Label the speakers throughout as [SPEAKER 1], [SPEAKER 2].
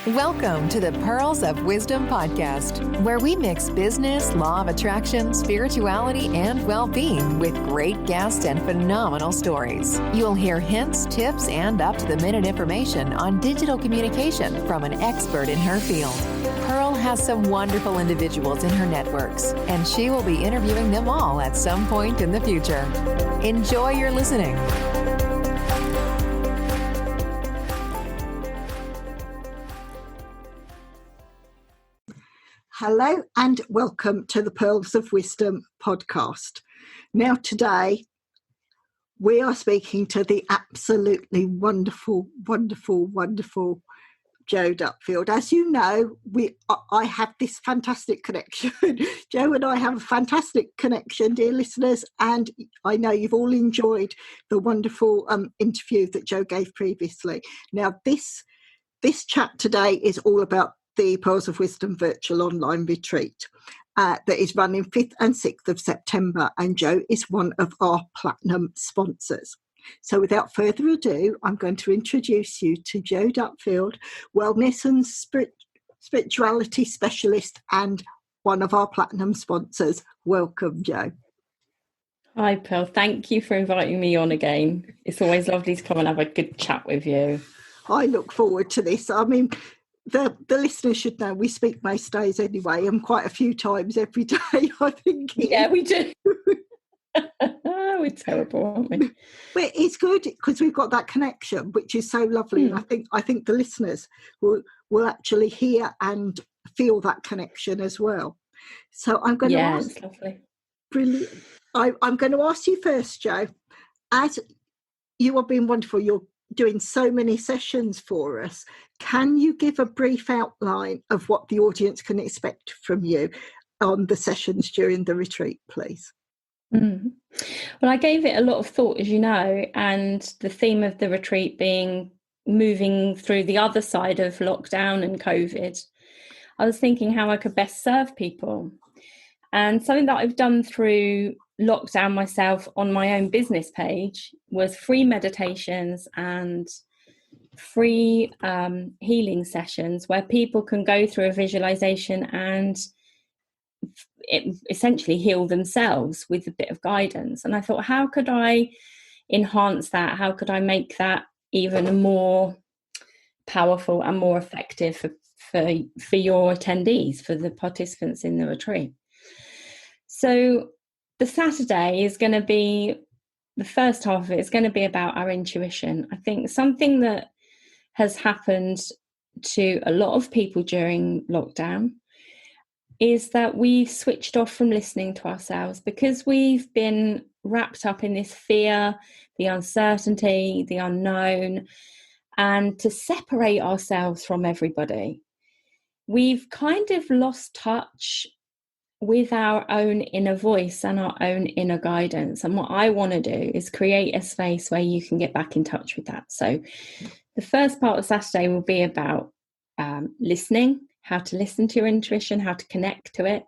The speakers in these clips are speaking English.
[SPEAKER 1] Welcome to the Pearls of Wisdom podcast, where we mix business, law of attraction, spirituality, and well-being with great guests and phenomenal stories. You'll hear hints, tips, and up-to-the-minute information on digital communication from an expert in her field. Pearl has some wonderful individuals in her networks, and she will be interviewing them all at some point in the future. Enjoy your listening.
[SPEAKER 2] Hello and welcome to the Pearls of Wisdom podcast. Now today we are speaking to the absolutely wonderful Jo Dutfield. As you know, I have this fantastic connection. Jo and I have a fantastic connection, dear listeners, and I know you've all enjoyed the wonderful interview that Jo gave previously. Now this chat today is all about the Pearls of Wisdom virtual online retreat that is running 5th and 6th of September, and Jo is one of our platinum sponsors. So without further ado, I'm going to introduce you to Jo Dutfield, wellness and spirituality specialist and one of our platinum sponsors. Welcome, Jo.
[SPEAKER 3] Hi, Pearl. Thank you for inviting me on again. It's always lovely to come and have a good chat with you.
[SPEAKER 2] I look forward to this. I mean, the listeners should know we speak most days anyway, and quite a few times every day, I think.
[SPEAKER 3] Yeah, we do. We're terrible, aren't we?
[SPEAKER 2] But it's good because we've got that connection, which is so lovely. And I think the listeners will actually hear and feel that connection as well. So I'm going to ask.
[SPEAKER 3] It's lovely.
[SPEAKER 2] Brilliant. I'm going to ask you first, Jo. As you have been wonderful, you're doing so many sessions for us. Can you give a brief outline of what the audience can expect from you on the sessions during the retreat, please?
[SPEAKER 3] Well, I gave it a lot of thought, as you know, and the theme of the retreat being moving through the other side of lockdown and COVID. I was thinking how I could best serve people. And something that I've done through lockdown myself on my own business page was free meditations and free healing sessions where people can go through a visualization and essentially heal themselves with a bit of guidance. And I thought, how could I enhance that? How could I make that even more powerful and more effective for your attendees, for the participants in the retreat? So the Saturday is going to be, the first half of it is going to be about our intuition. I think something that has happened to a lot of people during lockdown is that we've switched off from listening to ourselves because we've been wrapped up in this fear, the uncertainty, the unknown, and to separate ourselves from everybody. We've kind of lost touch with our own inner voice and our own inner guidance. And what I want to do is create a space where you can get back in touch with that. So the first part of Saturday will be about listening, how to listen to your intuition, how to connect to it,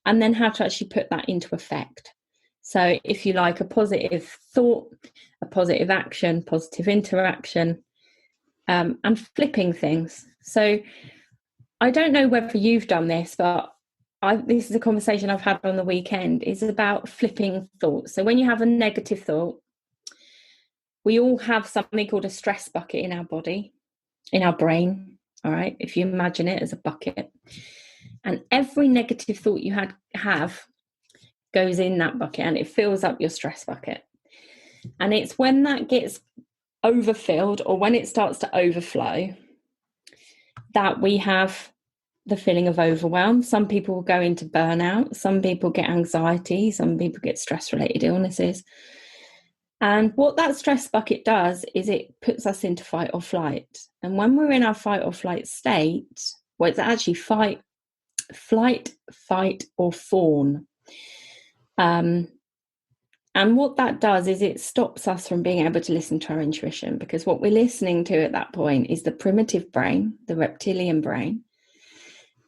[SPEAKER 3] and then how to actually put that into effect. So if you like, a positive thought, a positive action, positive interaction, and flipping things. So I don't know whether you've done this, but this is a conversation I've had on the weekend, is about flipping thoughts. So when you have a negative thought, we all have something called a stress bucket in our body, in our brain. All right, if you imagine it as a bucket, and every negative thought you have goes in that bucket and it fills up your stress bucket. And it's when that gets overfilled or when it starts to overflow that we have the feeling of overwhelm. Some people will go into burnout, some people get anxiety, some people get stress-related illnesses. And what that stress bucket does is it puts us into fight or flight. And when we're in our fight or flight state, well, it's actually flight, fight, or fawn. And what that does is it stops us from being able to listen to our intuition, because what we're listening to at that point is the primitive brain, the reptilian brain.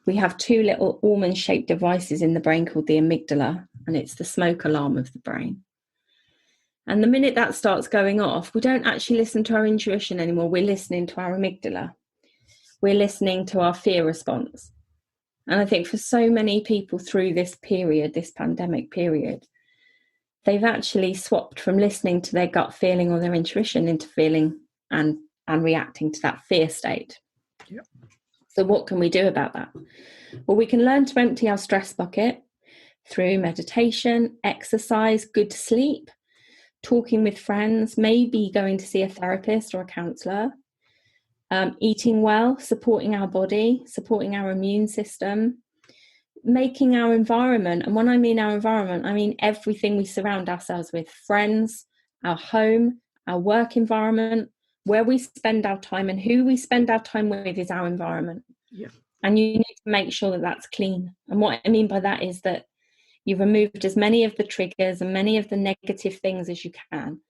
[SPEAKER 3] We have two little almond-shaped devices in the brain called the amygdala, and it's the smoke alarm of the brain. And the minute that starts going off, we don't actually listen to our intuition anymore. We're listening to our amygdala. we're listening to our fear response. And I think for so many people through this period, this pandemic period, they've actually swapped from listening to their gut feeling or their intuition into feeling and reacting to that fear state.
[SPEAKER 2] Yep.
[SPEAKER 3] So what can we do about that? Well, we can learn to empty our stress bucket through meditation, exercise, good sleep, talking with friends, maybe going to see a therapist or a counsellor, eating well, supporting our body, supporting our immune system, making our environment, and when I mean our environment, I mean everything we surround ourselves with, friends, our home, our work environment, where we spend our time and who we spend our time with is our environment.
[SPEAKER 2] Yeah.
[SPEAKER 3] And you need to make sure that that's clean. And what I mean by that is that you've removed as many of the triggers and many of the negative things as you can.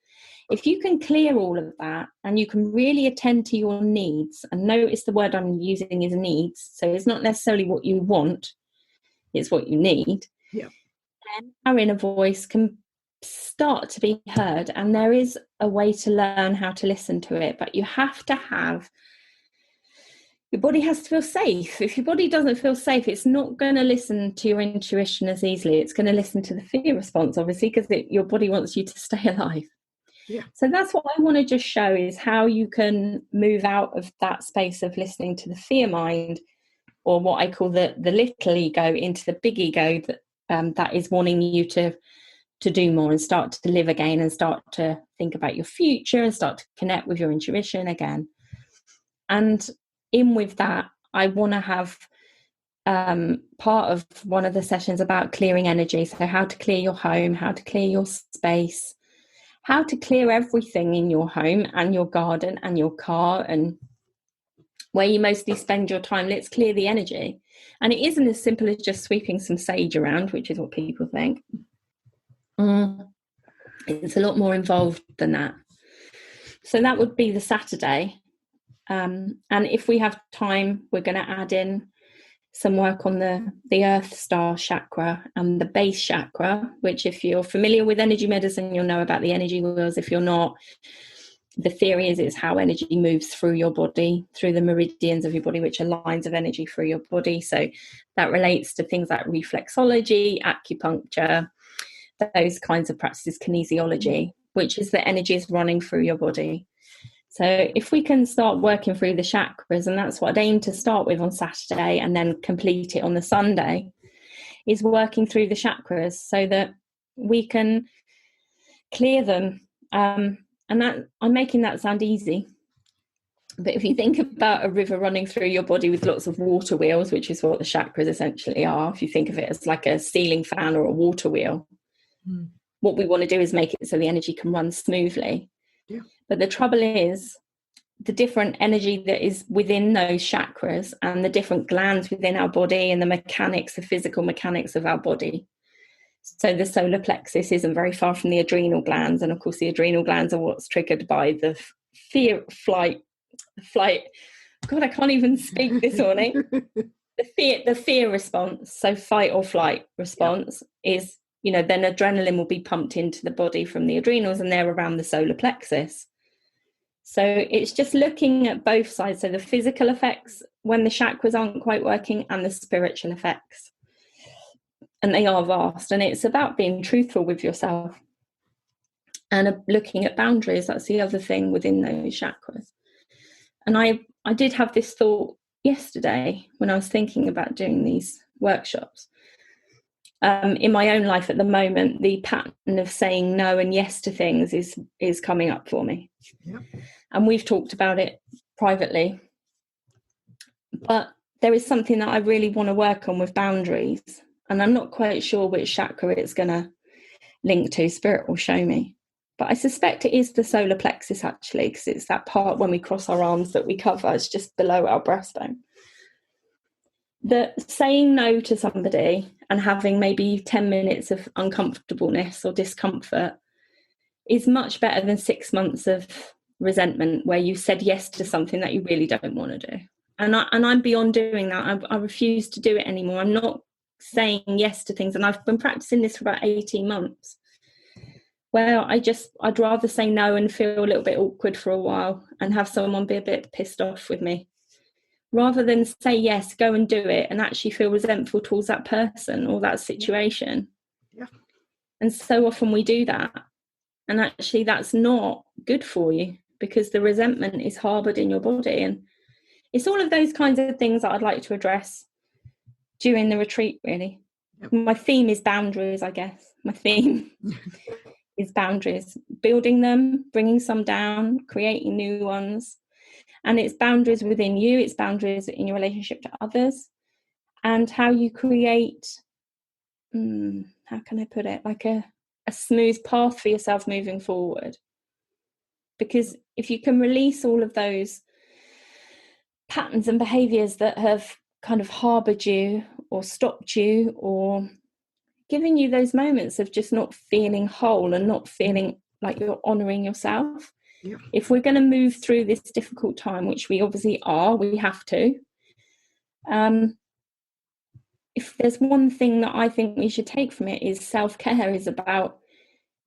[SPEAKER 3] If you can clear all of that and you can really attend to your needs, and notice the word I'm using is needs, so it's not necessarily what you want, it's what you need.
[SPEAKER 2] Yeah.
[SPEAKER 3] Then our inner voice can start to be heard, and there is a way to learn how to listen to it, but you have to have, your body has to feel safe. If your body doesn't feel safe, it's not going to listen to your intuition as easily. It's going to listen to the fear response, obviously, because your body wants you to stay alive.
[SPEAKER 2] Yeah.
[SPEAKER 3] So that's what I want to just show, is how you can move out of that space of listening to the fear mind, or what I call the little ego, into the big ego that is wanting you to do more and start to live again and start to think about your future and start to connect with your intuition again. And in with that, I want to have part of one of the sessions about clearing energy. So how to clear your home, how to clear your space, how to clear everything in your home and your garden and your car and where you mostly spend your time. Let's clear the energy. And it isn't as simple as just sweeping some sage around, which is what people think. It's a lot more involved than that. So that would be the Saturday. And if we have time, we're going to add in some work on the Earth Star chakra and the base chakra, which, if you're familiar with energy medicine, you'll know about the energy wheels. If you're not, the theory is it's how energy moves through your body, through the meridians of your body, which are lines of energy through your body. So that relates to things like reflexology, acupuncture, those kinds of practices, kinesiology, which is that energy is running through your body. So if we can start working through the chakras, and that's what I'd aim to start with on Saturday and then complete it on the Sunday, is working through the chakras so that we can clear them. And that, I'm making that sound easy. But if you think about a river running through your body with lots of water wheels, which is what the chakras essentially are, if you think of it as like a ceiling fan or a water wheel, what we want to do is make it so the energy can run smoothly.
[SPEAKER 2] Yeah.
[SPEAKER 3] But the trouble is, the different energy that is within those chakras and the different glands within our body and the mechanics, the physical mechanics of our body. So the solar plexus isn't very far from the adrenal glands. And of course, the adrenal glands are what's triggered by the flight. God, I can't even speak this morning. The fear response. So fight or flight response is, then adrenaline will be pumped into the body from the adrenals, and they're around the solar plexus. So it's just looking at both sides. So the physical effects when the chakras aren't quite working, and the spiritual effects. And they are vast. And it's about being truthful with yourself and looking at boundaries. That's the other thing within those chakras. And I did have this thought yesterday when I was thinking about doing these workshops. In my own life at the moment, the pattern of saying no and yes to things is coming up for me.
[SPEAKER 2] Yeah.
[SPEAKER 3] And we've talked about it privately. But there is something that I really want to work on with boundaries. And I'm not quite sure which chakra it's going to link to. Spirit will show me. But I suspect it is the solar plexus, actually, because it's that part when we cross our arms that we cover. It's just below our breastbone. That saying no to somebody and having maybe 10 minutes of uncomfortableness or discomfort is much better than 6 months of resentment where you said yes to something that you really don't want to do. And I'm beyond doing that. I refuse to do it anymore. I'm not saying yes to things. And I've been practicing this for about 18 months. Well, I'd rather say no and feel a little bit awkward for a while and have someone be a bit pissed off with me rather than say yes, go and do it, and actually feel resentful towards that person or that situation.
[SPEAKER 2] Yeah.
[SPEAKER 3] And so often we do that, and actually that's not good for you, because the resentment is harboured in your body. And it's all of those kinds of things that I'd like to address during the retreat, really. Yep. My theme is boundaries, I guess. My theme is boundaries, building them, bringing some down, creating new ones. And it's boundaries within you, it's boundaries in your relationship to others, and how you create, how can I put it, like a smooth path for yourself moving forward. Because if you can release all of those patterns and behaviours that have kind of harboured you or stopped you or given you those moments of just not feeling whole and not feeling like you're honouring yourself. Yeah. If we're going to move through this difficult time, which we obviously are, we have to. If there's one thing that I think we should take from it, is self-care is about,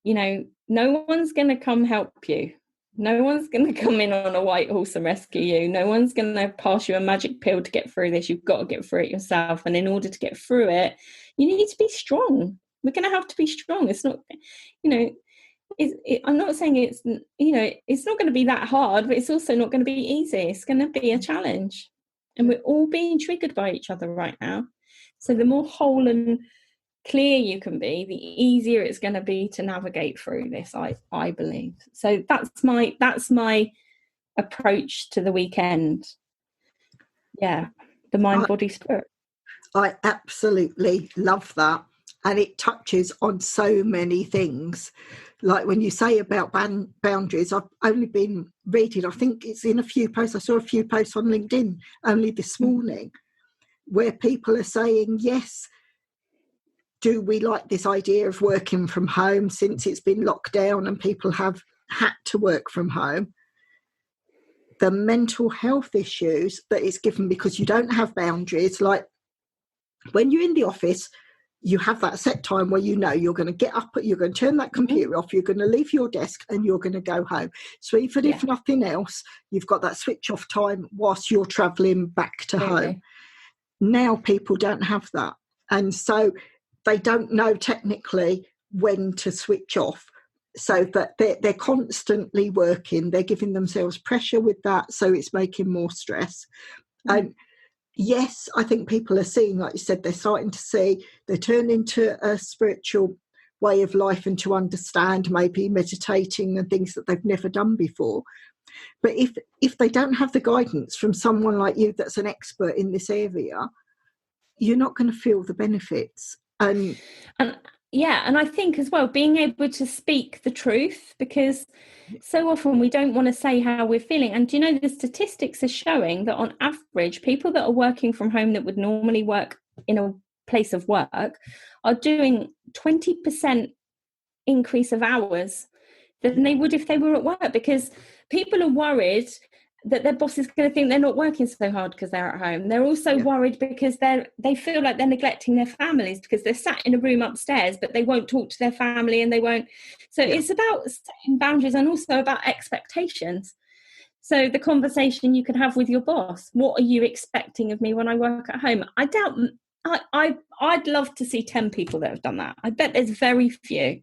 [SPEAKER 3] no one's going to come help you. No one's going to come in on a white horse and rescue you. No one's going to pass you a magic pill to get through this. You've got to get through it yourself. And in order to get through it, you need to be strong. We're going to have to be strong. It's not, I'm not saying it's, it's not going to be that hard, but it's also not going to be easy. It's going to be a challenge. And we're all being triggered by each other right now. So the more whole and clear you can be, the easier it's going to be to navigate through this, I believe. So that's my approach to the weekend. Yeah, the mind, body, spirit.
[SPEAKER 2] I absolutely love that. And it touches on so many things. Like when you say about boundaries, I've only been reading, I think it's in a few posts. I saw a few posts on LinkedIn only this morning where people are saying, yes, do we like this idea of working from home since it's been locked down and people have had to work from home? The mental health issues that it's given because you don't have boundaries. Like when you're in the office, you have that set time where you're going to get up, you're going to turn that computer off, you're going to leave your desk and you're going to go home. So even if nothing else, you've got that switch off time whilst you're travelling back to home. Now people don't have that. And so they don't know technically when to switch off. So that they're constantly working. They're giving themselves pressure with that. So it's making more stress. And yes, I think people are seeing, like you said, they're starting to see, they turn into a spiritual way of life and to understand maybe meditating and things that they've never done before. But if they don't have the guidance from someone like you that's an expert in this area, you're not going to feel the benefits. And
[SPEAKER 3] I think as well, being able to speak the truth, because so often we don't want to say how we're feeling. And the statistics are showing that on average, people that are working from home that would normally work in a place of work are doing 20% increase of hours than they would if they were at work, because people are worried that their boss is going to think they're not working so hard because they're at home. They're also worried because they feel like they're neglecting their families because they're sat in a room upstairs, but they won't talk to their family and they won't. So it's about setting boundaries and also about expectations. So the conversation you can have with your boss, what are you expecting of me when I work at home? I doubt, I'd love to see 10 people that have done that. I bet there's very few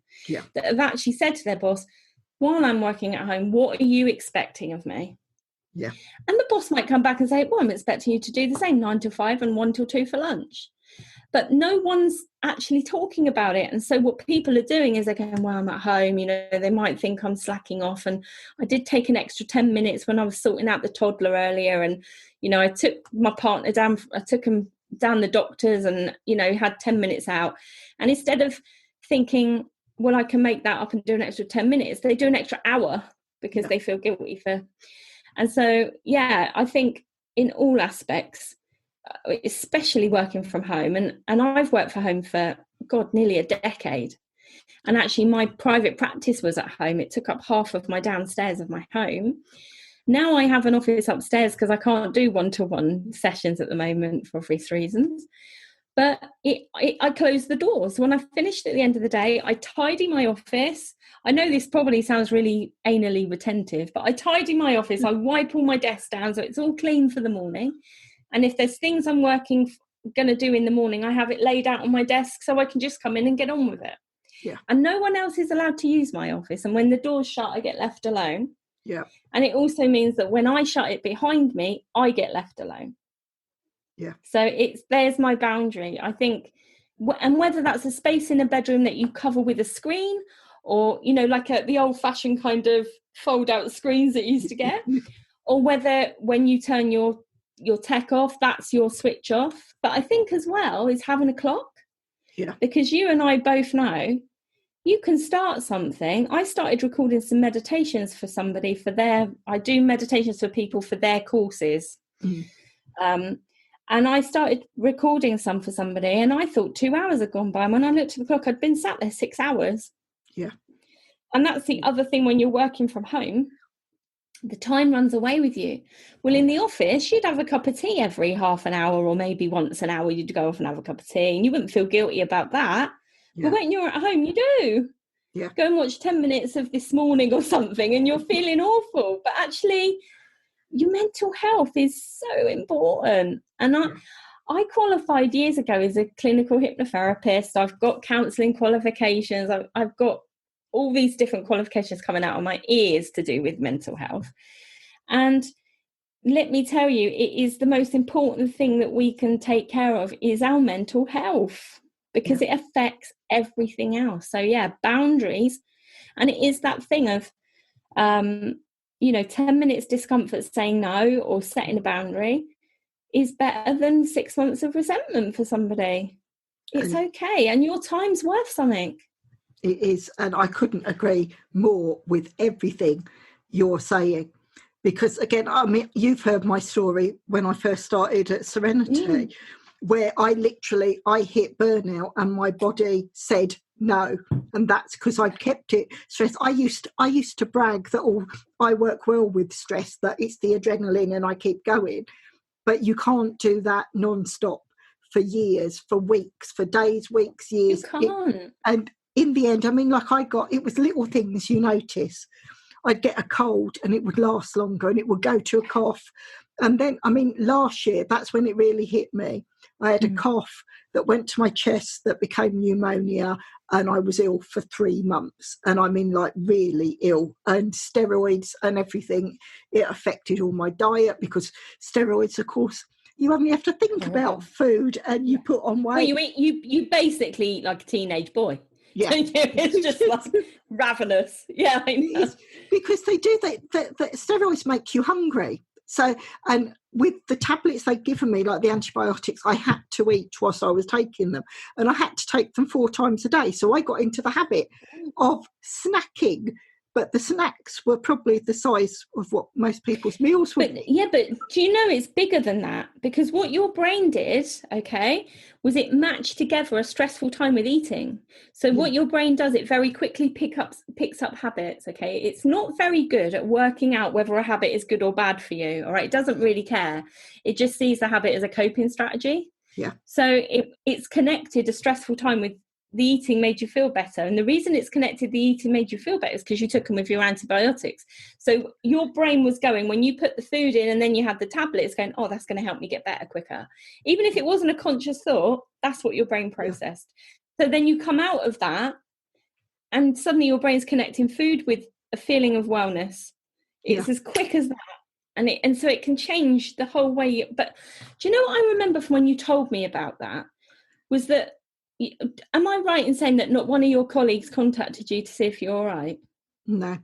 [SPEAKER 3] that have actually said to their boss, while I'm working at home, what are you expecting of me?
[SPEAKER 2] Yeah.
[SPEAKER 3] And the boss might come back and say, well, I'm expecting you to do the same 9 to 5 and 1 till 2 for lunch. But no one's actually talking about it. And so what people are doing is they're going, well, I'm at home, they might think I'm slacking off. And I did take an extra 10 minutes when I was sorting out the toddler earlier. And, I took my partner down, I took him down the doctor's and, had 10 minutes out. And instead of thinking, well, I can make that up and do an extra 10 minutes, they do an extra hour because they feel guilty for. And so, I think in all aspects, especially working from home, and I've worked from home for, nearly a decade. And actually my private practice was at home. It took up half of my downstairs of my home. Now I have an office upstairs because I can't do one-to-one sessions at the moment for obvious reasons. But I close the doors. When I finished at the end of the day, I tidy my office. I know this probably sounds really anally retentive, but I tidy my office. I wipe all my desks down so it's all clean for the morning. And if there's things I'm going to do in the morning, I have it laid out on my desk so I can just come in and get on with it.
[SPEAKER 2] Yeah.
[SPEAKER 3] And no one else is allowed to use my office. And when the door's shut, I get left alone.
[SPEAKER 2] Yeah.
[SPEAKER 3] And it also means that when I shut it behind me, I get left alone.
[SPEAKER 2] Yeah.
[SPEAKER 3] So there's my boundary, I think. And whether that's a space in a bedroom that you cover with a screen, or, you know, like the old fashioned kind of fold out screens that you used to get, or whether when you turn your tech off, that's your switch off. But I think as well is having a clock.
[SPEAKER 2] Yeah.
[SPEAKER 3] Because you and I both know you can start something. I started recording some meditations for somebody I do meditations for people for their courses. And I started recording some for somebody, and I thought 2 hours had gone by. And when I looked at the clock, I'd been sat there 6 hours.
[SPEAKER 2] Yeah.
[SPEAKER 3] And that's the other thing when you're working from home, the time runs away with you. Well, in the office, you'd have a cup of tea every half an hour, or maybe once an hour you'd go off and have a cup of tea, and you wouldn't feel guilty about that.
[SPEAKER 2] Yeah.
[SPEAKER 3] But when you're at home, you do.
[SPEAKER 2] Yeah.
[SPEAKER 3] Go and watch 10 minutes of This Morning or something, and you're feeling awful. But actually, your mental health is so important. And I qualified years ago as a clinical hypnotherapist. I've got counselling qualifications. I've got all these different qualifications coming out of my ears to do with mental health. And let me tell you, it is the most important thing that we can take care of is our mental health, because it affects everything else. So boundaries. And it is that thing of, 10 minutes discomfort saying no or setting a boundary is better than 6 months of resentment for somebody. It's okay. And your time's worth something.
[SPEAKER 2] It is. And I couldn't agree more with everything you're saying. Because again, I mean, you've heard my story when I first started at Serenity, where I hit burnout and my body said no. And that's because I kept it stressed. I used to brag that I work well with stress, that it's the adrenaline and I keep going. But you can't do that non-stop for years, for weeks, for days, weeks, years.
[SPEAKER 3] You can't.
[SPEAKER 2] And in the end, I mean, it was little things you notice. I'd get a cold and it would last longer and it would go to a cough. And then, I mean, last year, that's when it really hit me. I had a cough that went to my chest that became pneumonia, and I was ill for 3 months. And I mean, like really ill, and steroids and everything. It affected all my diet, because steroids, of course, you only have to think about food and you put on weight.
[SPEAKER 3] Well, you basically eat like a teenage boy.
[SPEAKER 2] Yeah.
[SPEAKER 3] It's just like ravenous. Yeah, I know.
[SPEAKER 2] Because they do, the steroids make you hungry. So, and with the tablets they'd given me, like the antibiotics, I had to eat whilst I was taking them. And I had to take them 4 times a day. So I got into the habit of snacking. But the snacks were probably the size of what most people's meals would be.
[SPEAKER 3] Yeah, but do you know it's bigger than that? Because what your brain did, was it matched together a stressful time with eating. So what your brain does, it very quickly picks up habits, okay? It's not very good at working out whether a habit is good or bad for you, all right? It doesn't really care. It just sees the habit as a coping strategy.
[SPEAKER 2] Yeah.
[SPEAKER 3] So it's connected a stressful time with the eating made you feel better. And the reason it's connected the eating made you feel better is because you took them with your antibiotics. So your brain was going, when you put the food in and then you had the tablets, going, oh, that's going to help me get better quicker. Even if it wasn't a conscious thought, that's what your brain processed. So then you come out of that and suddenly your brain's connecting food with a feeling of wellness. It's as quick as that. And so it can change the whole way. But do you know what I remember from when you told me about that was that, am I right in saying that not one of your colleagues contacted you to see if you're all right?
[SPEAKER 2] No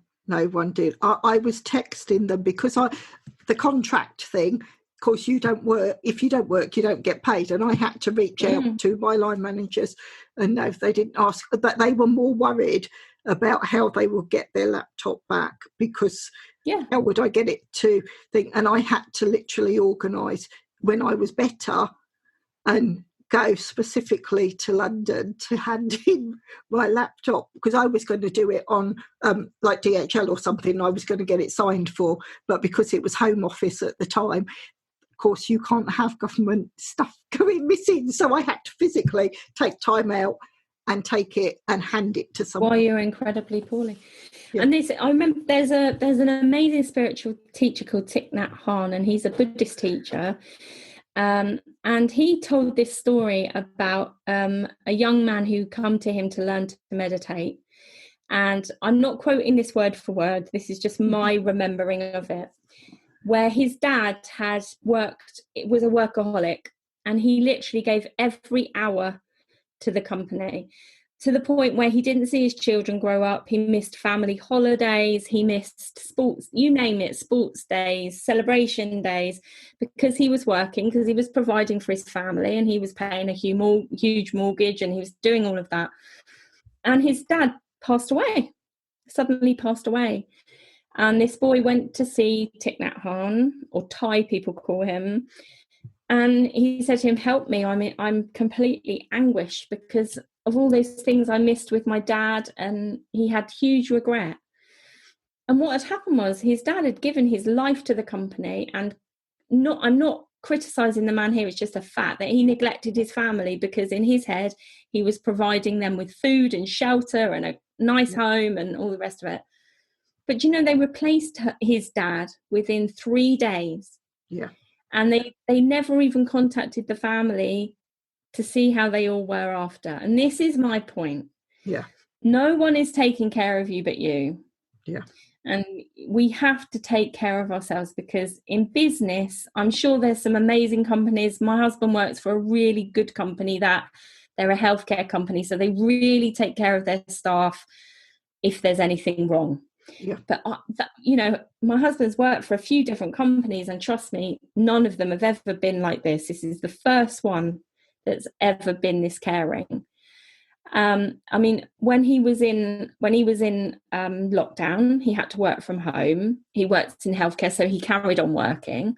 [SPEAKER 2] one did. I was texting them because the contract thing, of course, you don't work. If you don't work, you don't get paid. And I had to reach out to my line managers, and no, they didn't ask. But they were more worried about how they would get their laptop back, because how would I get it to think? And I had to literally organise when I was better and go specifically to London to hand in my laptop, because I was going to do it on like DHL or something. I was going to get it signed for, but because it was Home Office at the time, of course, you can't have government stuff going missing. So I had to physically take time out and take it and hand it to someone.
[SPEAKER 3] Why you're incredibly poorly. Yeah. And I remember there's an amazing spiritual teacher called Thich Nhat Hanh, and he's a Buddhist teacher. And he told this story about a young man who come to him to learn to meditate. And I'm not quoting this word for word. This is just my remembering of it, where his dad had worked, it was a workaholic, and he literally gave every hour to the company, to the point where he didn't see his children grow up. He missed family holidays, he missed sports, you name it, sports days, celebration days, because he was working, because he was providing for his family, and he was paying a huge mortgage, and he was doing all of that. And his dad suddenly passed away. And this boy went to see Thich Nhat Hanh, or Thai people call him. And he said to him, help me, I'm completely anguished because of all those things I missed with my dad. And he had huge regret. And what had happened was his dad had given his life to the company. And I'm not criticizing the man here, it's just a fact that he neglected his family, because in his head, he was providing them with food and shelter and a nice home and all the rest of it. But, they replaced his dad within 3 days.
[SPEAKER 2] Yeah.
[SPEAKER 3] And they never even contacted the family to see how they all were after. And this is my point.
[SPEAKER 2] Yeah.
[SPEAKER 3] No one is taking care of you but you.
[SPEAKER 2] Yeah.
[SPEAKER 3] And we have to take care of ourselves, because in business, I'm sure there's some amazing companies. My husband works for a really good company that they're a healthcare company. So they really take care of their staff if there's anything wrong.
[SPEAKER 2] Yeah.
[SPEAKER 3] But, my husband's worked for a few different companies, and trust me, none of them have ever been like this. This is the first one that's ever been this caring. When he was in lockdown, he had to work from home. He worked in healthcare, so he carried on working.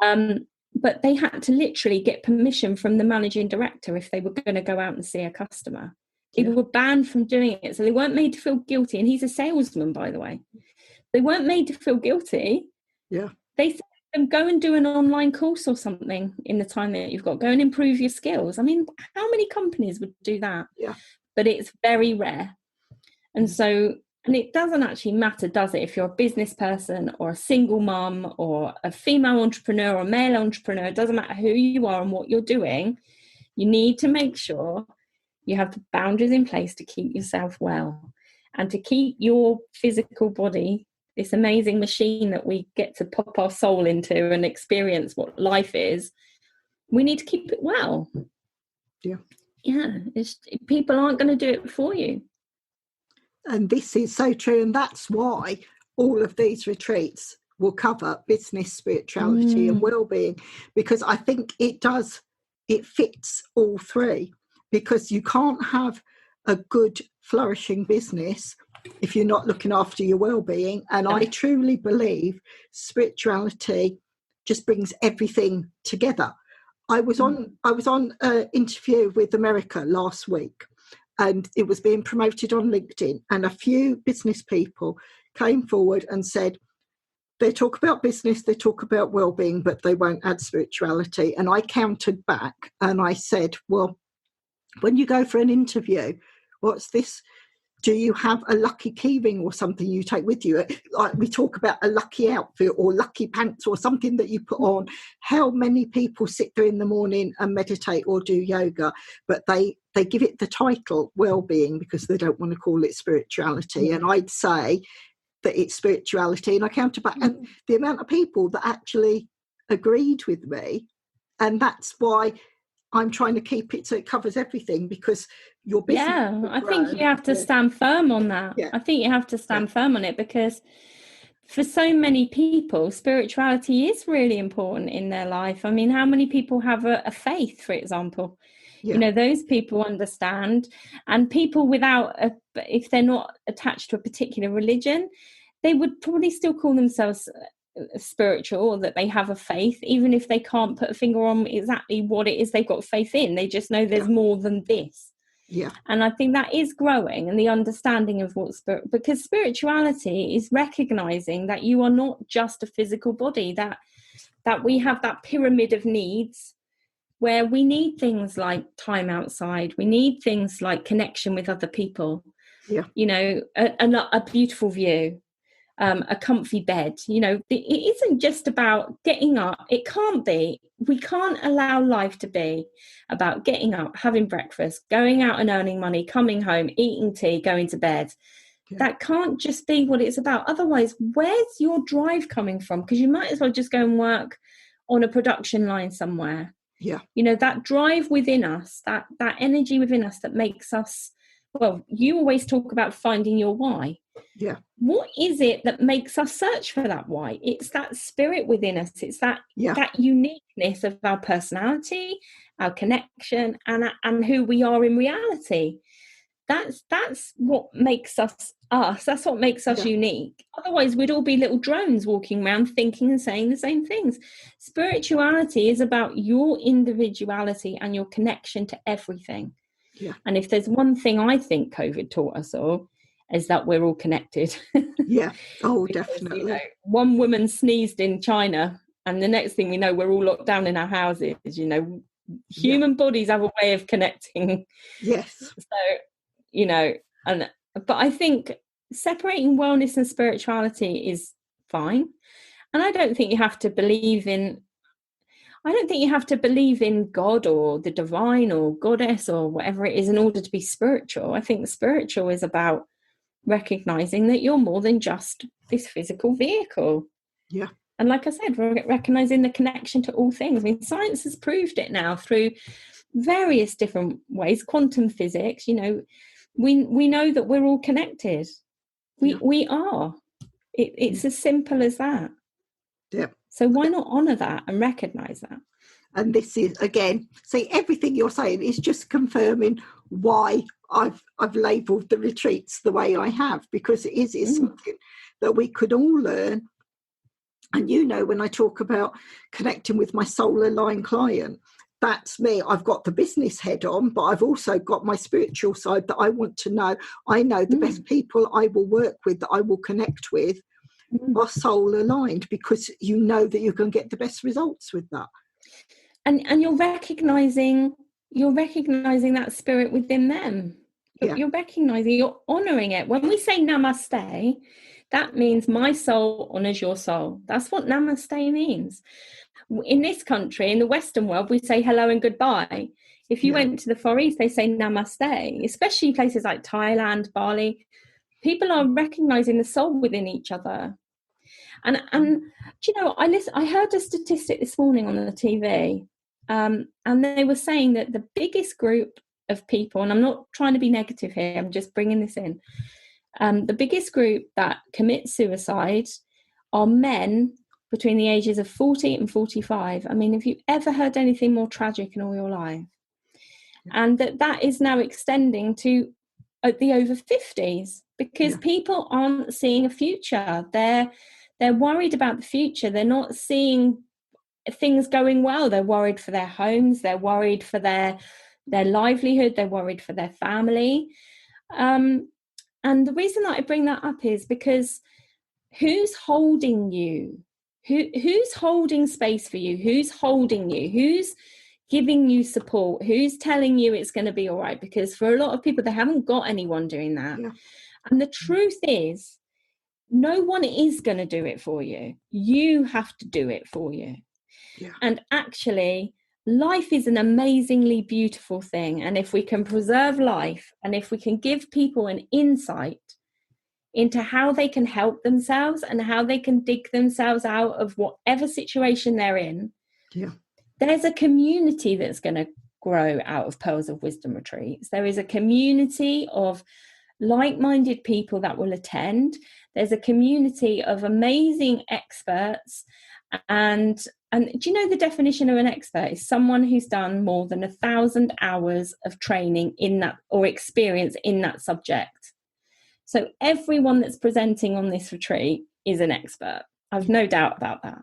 [SPEAKER 3] But they had to literally get permission from the managing director if they were going to go out and see a customer. People were banned from doing it, so they weren't made to feel guilty. And he's a salesman, by the way. They weren't made to feel guilty.
[SPEAKER 2] Yeah.
[SPEAKER 3] They said to them, go and do an online course or something in the time that you've got. Go and improve your skills. How many companies would do that?
[SPEAKER 2] Yeah.
[SPEAKER 3] But it's very rare. And so, and it doesn't actually matter, does it? If you're a business person or a single mum or a female entrepreneur or a male entrepreneur, it doesn't matter who you are and what you're doing. You need to make sure you have the boundaries in place to keep yourself well and to keep your physical body, this amazing machine that we get to pop our soul into and experience what life is. We need to keep it well.
[SPEAKER 2] Yeah.
[SPEAKER 3] Yeah. People aren't going to do it for you.
[SPEAKER 2] And this is so true. And that's why all of these retreats will cover business, spirituality and well-being, because I think it fits all three. Because you can't have a good, flourishing business if you're not looking after your well-being. And I truly believe spirituality just brings everything together. I was on an interview with America last week, and it was being promoted on LinkedIn. And a few business people came forward and said, they talk about business, they talk about well-being, but they won't add spirituality. And I countered back and I said, well, when you go for an interview, what's this? Do you have a lucky keyring or something you take with you? Like we talk about a lucky outfit or lucky pants or something that you put on. How many people sit there in the morning and meditate or do yoga, but they give it the title well-being because they don't want to call it spirituality. And I'd say that it's spirituality. And I counter back and the amount of people that actually agreed with me. And that's why I'm trying to keep it so it covers everything, because your business.
[SPEAKER 3] Yeah, I think you have to stand firm on that.
[SPEAKER 2] Yeah.
[SPEAKER 3] I think you have to stand firm on it, because for so many people, spirituality is really important in their life. How many people have a faith, for example? Yeah. Those people understand, and people if they're not attached to a particular religion, they would probably still call themselves spiritual, or that they have a faith, even if they can't put a finger on exactly what it is they've got faith in. They just know there's more than this.
[SPEAKER 2] Yeah.
[SPEAKER 3] And I think that is growing, and the understanding of because spirituality is recognizing that you are not just a physical body, that we have that pyramid of needs where we need things like time outside, we need things like connection with other people, a beautiful view, a comfy bed. You know, it isn't just about getting up. It can't be. We can't allow life to be about getting up, having breakfast, going out and earning money, coming home, eating tea, going to bed. Yeah. That can't just be what it's about. Otherwise, where's your drive coming from? Because you might as well just go and work on a production line somewhere.
[SPEAKER 2] Yeah.
[SPEAKER 3] You know, that drive within us, that energy within us that makes us, well, you always talk about finding your why.
[SPEAKER 2] Yeah.
[SPEAKER 3] What is it that makes us search for that why? It's that spirit within us. It's that uniqueness of our personality, our connection, and who we are in reality. That's what makes us us. That's what makes us unique. Otherwise, we'd all be little drones walking around thinking and saying the same things. Spirituality is about your individuality and your connection to everything.
[SPEAKER 2] Yeah.
[SPEAKER 3] And if there's one thing I think COVID taught us all, is that we're all connected.
[SPEAKER 2] Yeah. Oh,
[SPEAKER 3] because,
[SPEAKER 2] definitely.
[SPEAKER 3] You know, one woman sneezed in China, and the next thing we know, we're all locked down in our houses. You know, human bodies have a way of connecting.
[SPEAKER 2] Yes.
[SPEAKER 3] So, you know, but I think separating wellness and spirituality is fine. And I don't think you have to believe in God or the divine or goddess or whatever it is in order to be spiritual. I think spiritual is about recognizing that you're more than just this physical vehicle.
[SPEAKER 2] Yeah.
[SPEAKER 3] And like I said, recognizing the connection to all things. I mean, science has proved it now through various different ways. Quantum physics, you know, we know that we're all connected. We are. It's as simple as that.
[SPEAKER 2] Yeah.
[SPEAKER 3] So why not honor that and recognize that?
[SPEAKER 2] And this is, again, see, everything you're saying is just confirming why I've labelled the retreats the way I have, because it is something that we could all learn. And you know, when I talk about connecting with my soul aligned client, that's me. I've got the business head on, but I've also got my spiritual side that I want to know. I know the best people I will work with, that I will connect with, are soul aligned, because you know that you can get the best results with that.
[SPEAKER 3] And you're recognizing that spirit within them. You're recognizing, you're honoring it. When we say namaste, that means my soul honors your soul. That's what namaste means. In this country, in the Western world, we say hello and goodbye. If you went to the Far East, they say namaste, especially places like Thailand, Bali. People are recognizing the soul within each other. And do you know, I heard a statistic this morning on the TV, and they were saying that the biggest group of people, and I'm not trying to be negative here, I'm just bringing this in, the biggest group that commit suicide are men between the ages of 40 and 45. I mean, have you ever heard anything more tragic in all your life? And that is now extending to the over 50s, because people aren't seeing a future. They're worried about the future. They're not seeing things going well. They're worried for their homes. They're worried for their livelihood. They're worried for their family. And the reason that I bring that up is because who's holding you? Who's holding space for you? Who's holding you? Who's giving you support? Who's telling you it's going to be all right? Because for a lot of people, they haven't got anyone doing that. Yeah. And the truth is, no one is going to do it for you. You have to do it for you. Yeah. And actually, life is an amazingly beautiful thing. And if we can preserve life, and if we can give people an insight into how they can help themselves and how they can dig themselves out of whatever situation they're in, there's a community that's going to grow out of Pearls of Wisdom retreats. There is a community of like-minded people that will attend. There's a community of amazing experts. And do you know the definition of an expert is someone who's done more than 1,000 hours of training in that, or experience in that subject? So everyone that's presenting on this retreat is an expert. I've no doubt about that.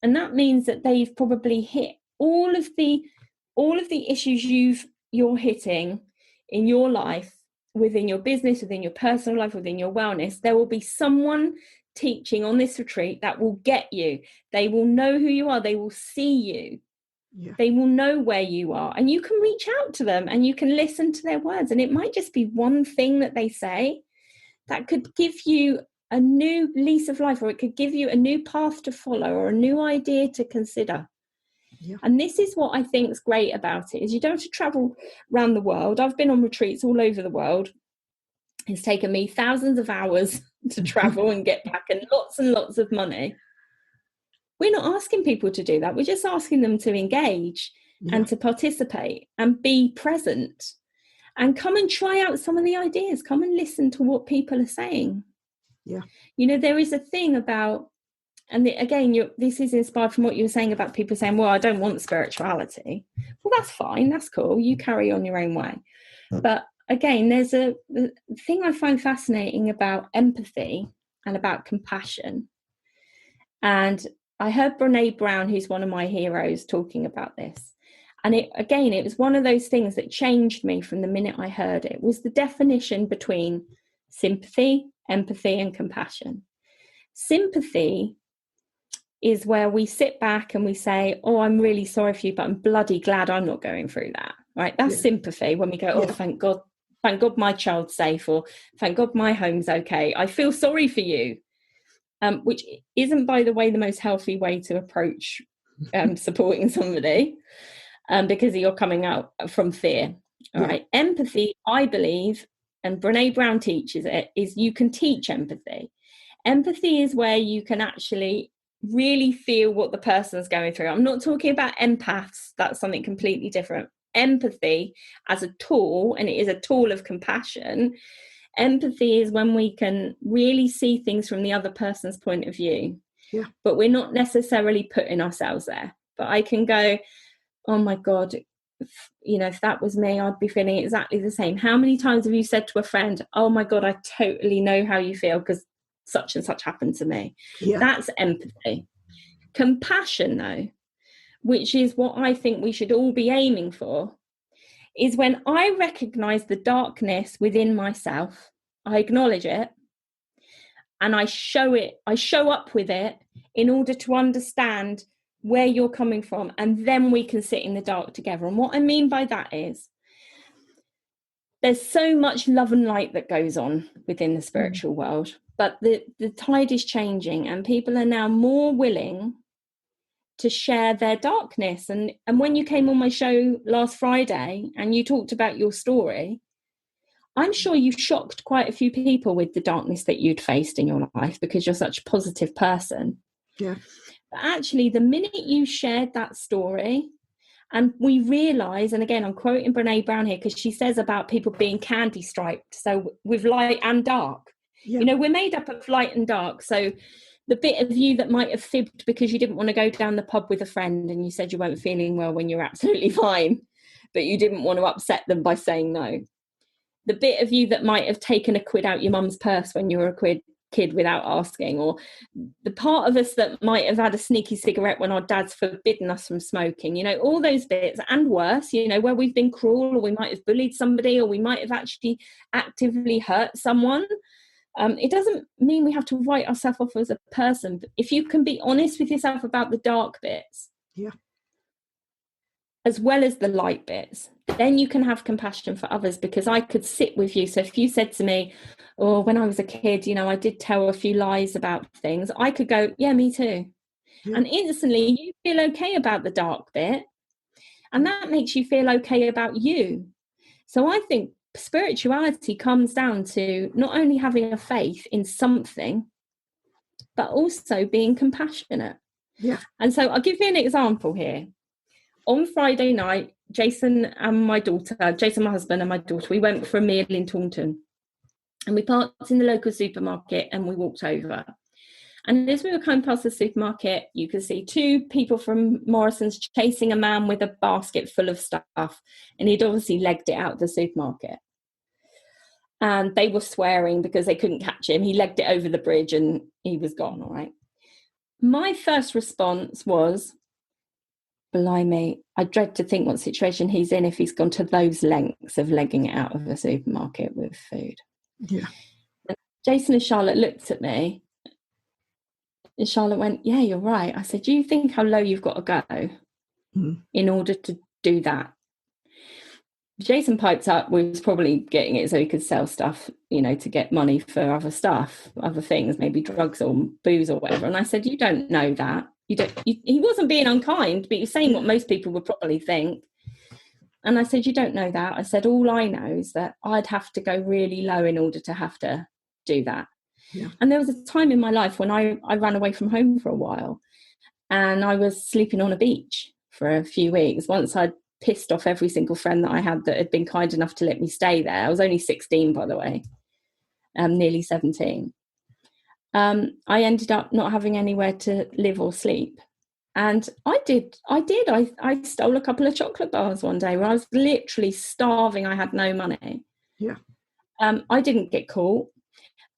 [SPEAKER 3] And that means that they've probably hit all of the issues you're hitting in your life, within your business, within your personal life, within your wellness. There will be someone teaching on this retreat that will get you. They will know who you are. They will see you. Yeah. They will know where you are, and you can reach out to them and you can listen to their words. And it might just be one thing that they say that could give you a new lease of life, or it could give you a new path to follow or a new idea to consider.
[SPEAKER 2] Yeah.
[SPEAKER 3] And this is what I think is great about it, is you don't have to travel around the world. I've been on retreats all over the world. It's taken me thousands of hours to travel and get back, and lots of money. We're not asking people to do that. We're just asking them to engage and to participate and be present and come and try out some of the ideas. Come and listen to what people are saying.
[SPEAKER 2] Yeah.
[SPEAKER 3] You know, there is a thing about, and again, this is inspired from what you were saying about people saying, well, I don't want spirituality. Well, that's fine. That's cool. You carry on your own way. But again, there's the thing I find fascinating about empathy and about compassion. And I heard Brene Brown, who's one of my heroes, talking about this. And it was one of those things that changed me from the minute I heard it. It was the definition between sympathy, empathy, and compassion. Sympathy is where we sit back and we say, oh, I'm really sorry for you, but I'm bloody glad I'm not going through that. Right? That's sympathy, when we go, oh, thank God my child's safe, or thank God my home's okay. I feel sorry for you. Which isn't, by the way, the most healthy way to approach supporting somebody, because you're coming out from fear. All right. Empathy, I believe, and Brene Brown teaches it, is you can teach empathy. Empathy is where you can actually really feel what the person's going through. I'm not talking about empaths. That's something completely different. Empathy as a tool, and it is a tool of compassion. Empathy is when we can really see things from the other person's point of view, but we're not necessarily putting ourselves there. But I can go, oh my God, if that was me, I'd be feeling exactly the same. How many times have you said to a friend, oh my God, I totally know how you feel because such and such happened to me? That's empathy. Compassion, though, which is what I think we should all be aiming for, is when I recognize the darkness within myself, I acknowledge it, and I show up with it in order to understand where you're coming from, and then we can sit in the dark together. And what I mean by that is there's so much love and light that goes on within the spiritual world, but the tide is changing, and people are now more willing to share their darkness. And when you came on my show last Friday and you talked about your story, I'm sure you shocked quite a few people with the darkness that you'd faced in your life, because you're such a positive person.
[SPEAKER 2] Yeah.
[SPEAKER 3] But actually, the minute you shared that story, and we realise, and again, I'm quoting Brene Brown here, because she says about people being candy striped, so with light and dark. We're made up of light and dark. So the bit of you that might have fibbed because you didn't want to go down the pub with a friend and you said you weren't feeling well when you're absolutely fine, but you didn't want to upset them by saying no. The bit of you that might have taken a quid out your mum's purse when you were a kid without asking, or the part of us that might have had a sneaky cigarette when our dad's forbidden us from smoking, all those bits, and worse, where we've been cruel, or we might have bullied somebody, or we might have actually actively hurt someone. It doesn't mean we have to write ourselves off as a person. But if you can be honest with yourself about the dark bits, as well as the light bits, then you can have compassion for others, because I could sit with you. So if you said to me, oh, when I was a kid, I did tell a few lies about things, I could go, yeah, me too. And instantly you feel okay about the dark bit, and that makes you feel okay about you. So I think spirituality comes down to not only having a faith in something, but also being compassionate. And so I'll give you an example here. On Friday night, Jason, my husband and my daughter, we went for a meal in Taunton, and we parked in the local supermarket and we walked over. And as we were coming past the supermarket, you could see two people from Morrison's chasing a man with a basket full of stuff, and he'd obviously legged it out of the supermarket. And they were swearing because they couldn't catch him. He legged it over the bridge and he was gone, all right? My first response was, blimey, I dread to think what situation he's in if he's gone to those lengths of legging it out of the supermarket with food. And Jason and Charlotte looked at me, and Charlotte went, yeah, you're right. I said, do you think how low you've got to go in order to do that? Jason piped up, we was probably getting it so he could sell stuff, you know, to get money for other stuff, other things, maybe drugs or booze or whatever. And I said, you don't know that. He wasn't being unkind, but he was saying what most people would probably think. And I said, you don't know that. I said, all I know is that I'd have to go really low in order to have to do that.
[SPEAKER 2] Yeah.
[SPEAKER 3] And there was a time in my life when I ran away from home for a while, and I was sleeping on a beach for a few weeks. Once I'd pissed off every single friend that I had that had been kind enough to let me stay there. I was only 16, by the way, nearly 17. I ended up not having anywhere to live or sleep. And I stole a couple of chocolate bars one day where I was literally starving. I had no money.
[SPEAKER 2] Yeah.
[SPEAKER 3] I didn't get caught.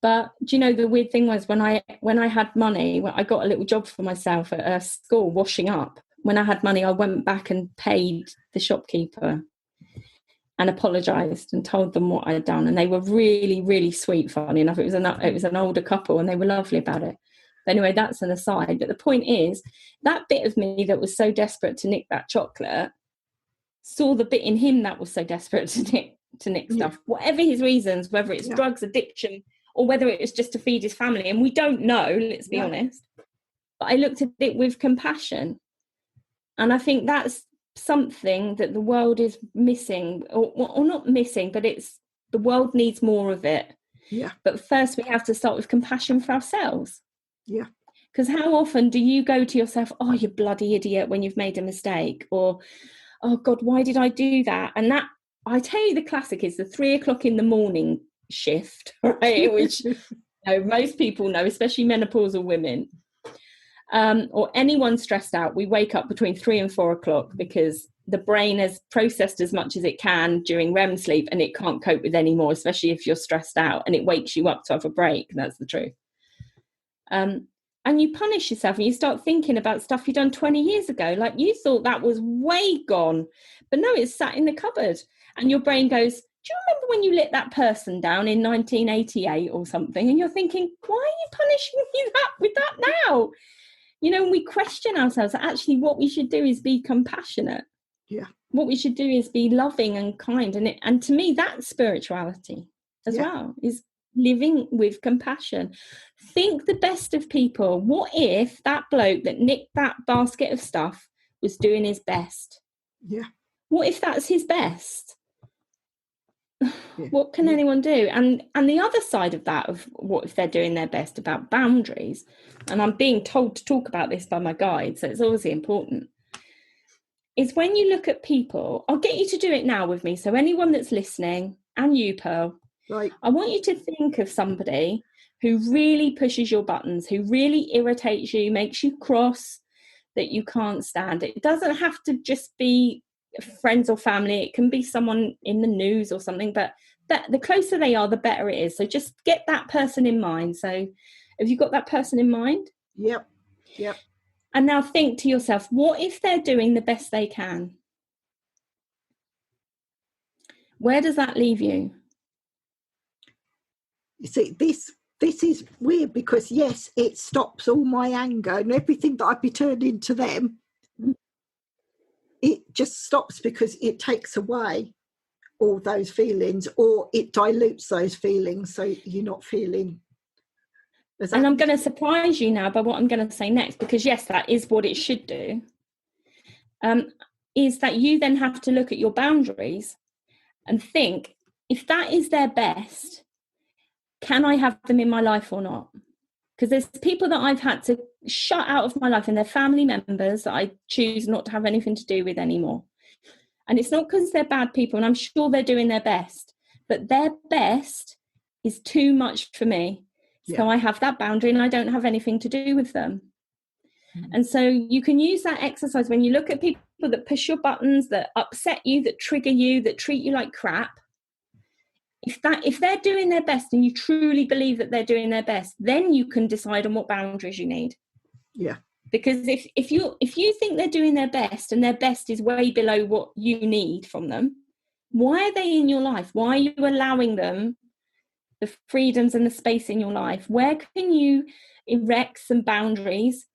[SPEAKER 3] But do you know, the weird thing was when I had money, I got a little job for myself at a school washing up. When I had money, I went back and paid the shopkeeper and apologised and told them what I had done. And they were really, really sweet, funny enough. It was an older couple and they were lovely about it. But anyway, that's an aside. But the point is, that bit of me that was so desperate to nick that chocolate saw the bit in him that was so desperate to nick stuff. Whatever his reasons, whether it's drugs, addiction, or whether it was just to feed his family. And we don't know, let's be honest. But I looked at it with compassion. And I think that's something that the world is missing, or not missing, but the world needs more of it.
[SPEAKER 2] Yeah.
[SPEAKER 3] But first we have to start with compassion for ourselves.
[SPEAKER 2] Yeah.
[SPEAKER 3] Because how often do you go to yourself, oh, you bloody idiot, when you've made a mistake? Or, oh God, why did I do that? And that, I tell you, the classic is the 3 o'clock in the morning shift, right? Which most people know, especially menopausal women. Or anyone stressed out, we wake up between 3 and 4 o'clock because the brain has processed as much as it can during REM sleep and it can't cope with any more, especially if you're stressed out, and it wakes you up to have a break. That's the truth. And you punish yourself and you start thinking about stuff you've done 20 years ago. Like you thought that was way gone, but no, it's sat in the cupboard. And your brain goes, do you remember when you lit that person down in 1988 or something? And you're thinking, why are you punishing me with that now? You know, when we question ourselves, actually what we should do is be compassionate.
[SPEAKER 2] Yeah.
[SPEAKER 3] What we should do is be loving and kind. And to me, that's spirituality as well, is living with compassion. Think the best of people. What if that bloke that nicked that basket of stuff was doing his best?
[SPEAKER 2] Yeah.
[SPEAKER 3] What if that's his best? What can anyone do? And the other side of that, of what if they're doing their best, about boundaries, and I'm being told to talk about this by my guide, so it's obviously important, is when you look at people, I'll get you to do it now with me, so anyone that's listening, and you, Pearl,
[SPEAKER 2] right,
[SPEAKER 3] I want you to think of somebody who really pushes your buttons, who really irritates you, makes you cross, that you can't stand. It doesn't have to just be friends or family. It can be someone in the news or something, but the closer they are, the better it is. So just get that person in mind. So have you got that person in mind?
[SPEAKER 2] Yep.
[SPEAKER 3] And now think to yourself, what if they're doing the best they can? Where does that leave you?
[SPEAKER 2] You see, this is weird because, yes, it stops all my anger and everything that I'd be turning to them. It just stops because it takes away all those feelings, or it dilutes those feelings, so you're not feeling.
[SPEAKER 3] And I'm going to surprise you now by what I'm going to say next, because yes, that is what it should do. Is that you then have to look at your boundaries and think, if that is their best, can I have them in my life or not? Because there's people that I've had to shut out of my life, and they're family members that I choose not to have anything to do with anymore. And it's not because they're bad people, and I'm sure they're doing their best, but their best is too much for me. Yeah. So I have that boundary and I don't have anything to do with them. Mm-hmm. And so you can use that exercise when you look at people that push your buttons, that upset you, that trigger you, that treat you like crap. If they're doing their best and you truly believe that they're doing their best, then you can decide on what boundaries you need.
[SPEAKER 2] Yeah.
[SPEAKER 3] Because if you think they're doing their best and their best is way below what you need from them, why are they in your life? Why are you allowing them the freedoms and the space in your life? Where can you erect some boundaries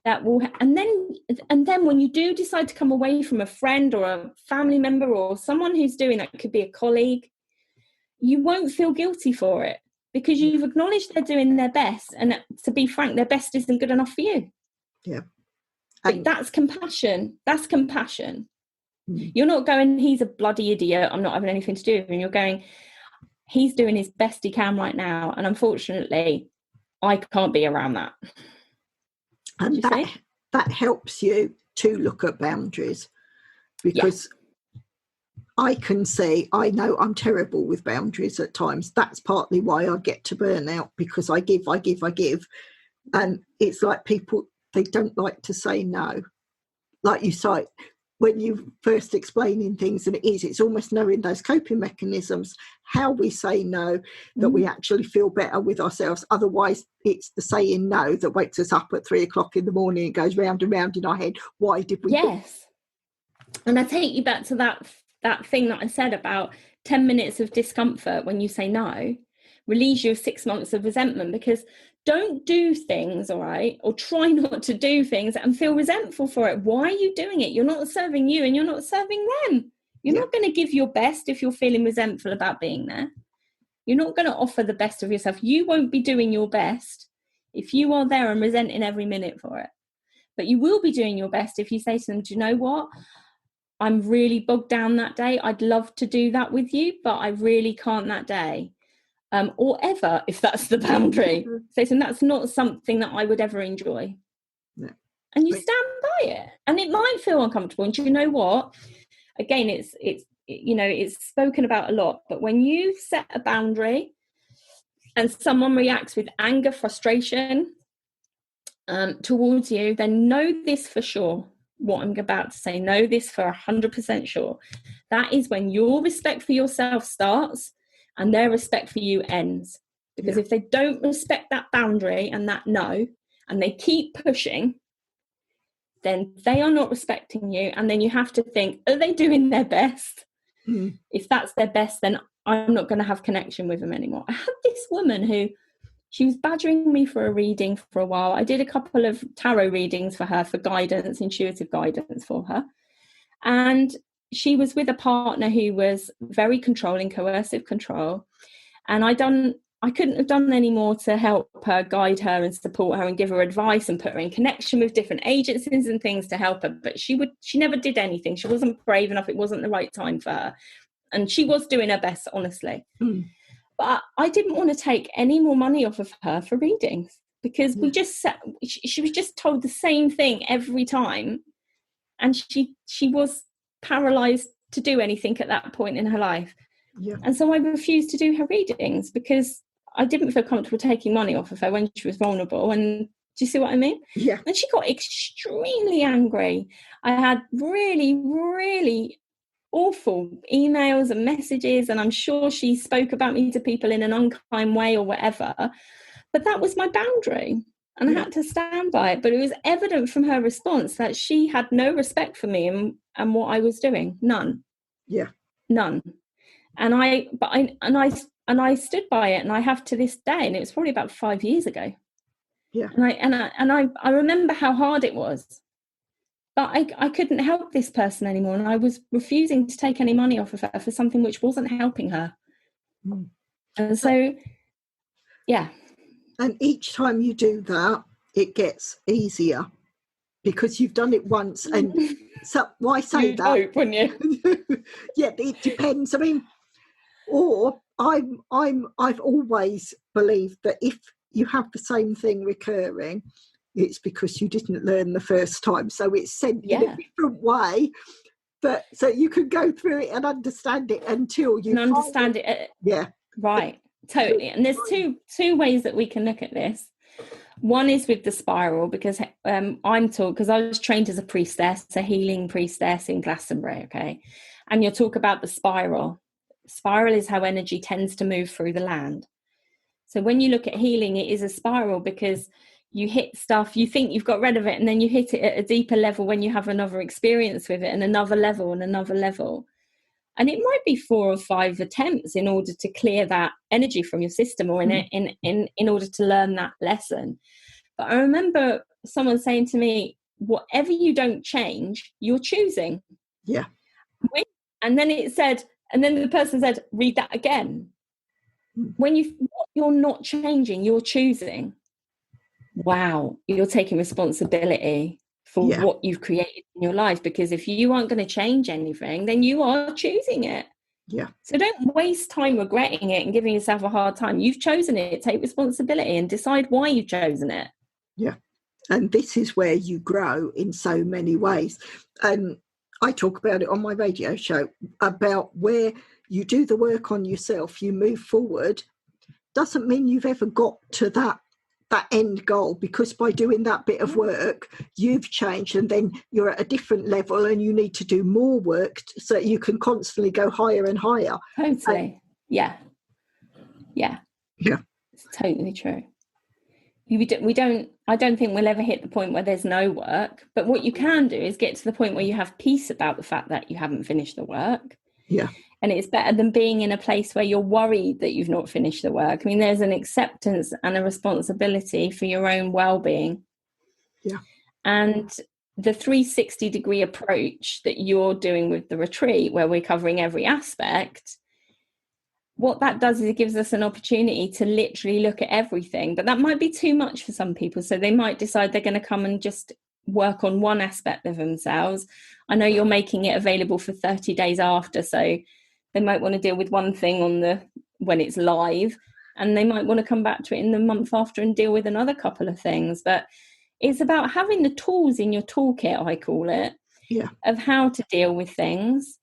[SPEAKER 3] that will, and then when you do decide to come away from a friend or a family member or someone who's doing that, could be a colleague, you won't feel guilty for it because you've acknowledged they're doing their best, and to be frank, their best isn't good enough for you.
[SPEAKER 2] Yeah.
[SPEAKER 3] But that's compassion. You're not going, he's a bloody idiot, I'm not having anything to do with him. You're going, he's doing his best he can right now, and unfortunately I can't be around that.
[SPEAKER 2] And that helps you to look at boundaries, because I can see, I know I'm terrible with boundaries at times. That's partly why I get to burnout, because I give. And it's like people, they don't like to say no. Like you say, when you first explaining things, and it's almost knowing those coping mechanisms, how we say no, that we actually feel better with ourselves. Otherwise, it's the saying no that wakes us up at 3 o'clock in the morning and goes round and round in our head. Why did we?
[SPEAKER 3] Yes. And I take you back to that thing that I said about 10 minutes of discomfort when you say no relieves you of 6 months of resentment, because don't do things, all right, or try not to do things and feel resentful for it. Why are you doing it? You're not serving you and you're not serving them. You're not going to give your best if you're feeling resentful about being there. You're not going to offer the best of yourself. You won't be doing your best if you are there and resenting every minute for it. But you will be doing your best if you say to them, do you know what? I'm really bogged down that day. I'd love to do that with you, but I really can't that day. Or ever, if that's the boundary. So that's not something that I would ever enjoy. No. And you stand by it. And it might feel uncomfortable. And do you know what? Again, it's spoken about a lot. But when you set a boundary and someone reacts with anger, frustration towards you, then know this for sure. What I'm about to say, know this for 100% sure. That is when your respect for yourself starts and their respect for you ends. Because if they don't respect that boundary and that no, and they keep pushing, then they are not respecting you. And then you have to think, are they doing their best? If that's their best, then I'm not going to have connection with them anymore. I had this woman who, she was badgering me for a reading for a while. I did a couple of tarot readings for her, for guidance, intuitive guidance for her. And she was with a partner who was very controlling, coercive control. And I couldn't have done any more to help her, guide her and support her and give her advice and put her in connection with different agencies and things to help her. But she never did anything. She wasn't brave enough. It wasn't the right time for her. And she was doing her best, honestly. But I didn't want to take any more money off of her for readings, because she was just told the same thing every time. And she was paralyzed to do anything at that point in her life. And so I refused to do her readings because I didn't feel comfortable taking money off of her when she was vulnerable. And do you see what I mean? And she got extremely angry. I had really, really awful emails and messages, and I'm sure she spoke about me to people in an unkind way or whatever, but that was my boundary and I had to stand by it. But it was evident from her response that she had no respect for me and what I was doing. None. None. And I stood by it, and I have to this day, and it was probably about 5 years ago. And I remember how hard it was. But I couldn't help this person anymore, and I was refusing to take any money off of her for something which wasn't helping her. And so,
[SPEAKER 2] And each time you do that, it gets easier because you've done it once. And so why say
[SPEAKER 3] You'd
[SPEAKER 2] that?
[SPEAKER 3] hope, wouldn't you?
[SPEAKER 2] It depends. I mean, or I've always believed that if you have the same thing recurring, it's because you didn't learn the first time. So it's sent in a different way, but so you can go through it and understand it until you
[SPEAKER 3] understand it. Right, totally. And there's two ways that we can look at this. One is with the spiral, because I'm taught, because I was trained as a priestess, a healing priestess in Glastonbury, okay? And you'll talk about the spiral. Spiral is how energy tends to move through the land. So when you look at healing, it is a spiral, because you hit stuff, you think you've got rid of it, and then you hit it at a deeper level when you have another experience with it, and another level and another level. And it might be 4 or 5 attempts in order to clear that energy from your system, or in order to learn that lesson. But I remember someone saying to me, whatever you don't change, you're choosing.
[SPEAKER 2] Yeah.
[SPEAKER 3] And then the person said, read that again. When you're not changing, you're choosing. Wow, you're taking responsibility for what you've created in your life, because if you aren't going to change anything, then you are choosing it.
[SPEAKER 2] Yeah.
[SPEAKER 3] So don't waste time regretting it and giving yourself a hard time. You've chosen it. Take responsibility and decide why you've chosen it.
[SPEAKER 2] Yeah. And this is where you grow in so many ways. And I talk about it on my radio show, about where you do the work on yourself, you move forward. Doesn't mean you've ever got to that end goal, because by doing that bit of work, you've changed, and then you're at a different level and you need to do more work so you can constantly go higher and higher.
[SPEAKER 3] Totally. Yeah. It's totally true. I don't think we'll ever hit the point where there's no work, but what you can do is get to the point where you have peace about the fact that you haven't finished the work.
[SPEAKER 2] Yeah.
[SPEAKER 3] And it's better than being in a place where you're worried that you've not finished the work. I mean, there's an acceptance and a responsibility for your own well-being.
[SPEAKER 2] Yeah.
[SPEAKER 3] And the 360-degree approach that you're doing with the retreat, where we're covering every aspect, what that does is it gives us an opportunity to literally look at everything. But that might be too much for some people. So they might decide they're going to come and just work on one aspect of themselves. I know you're making it available for 30 days after, so they might want to deal with one thing when it's live, and they might want to come back to it in the month after and deal with another couple of things. But it's about having the tools in your toolkit, I call it, of how to deal with things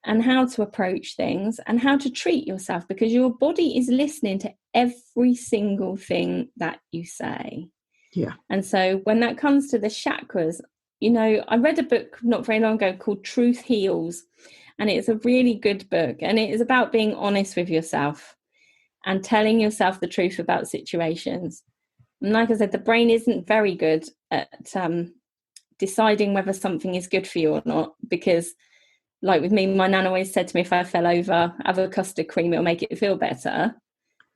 [SPEAKER 3] and how to approach things and how to treat yourself, because your body is listening to every single thing that you say.
[SPEAKER 2] Yeah.
[SPEAKER 3] And so when that comes to the chakras, I read a book not very long ago called Truth Heals. And it's a really good book. And it is about being honest with yourself and telling yourself the truth about situations. And like I said, the brain isn't very good at deciding whether something is good for you or not. Because like with me, my nan always said to me, if I fell over, have a custard cream, it'll make it feel better.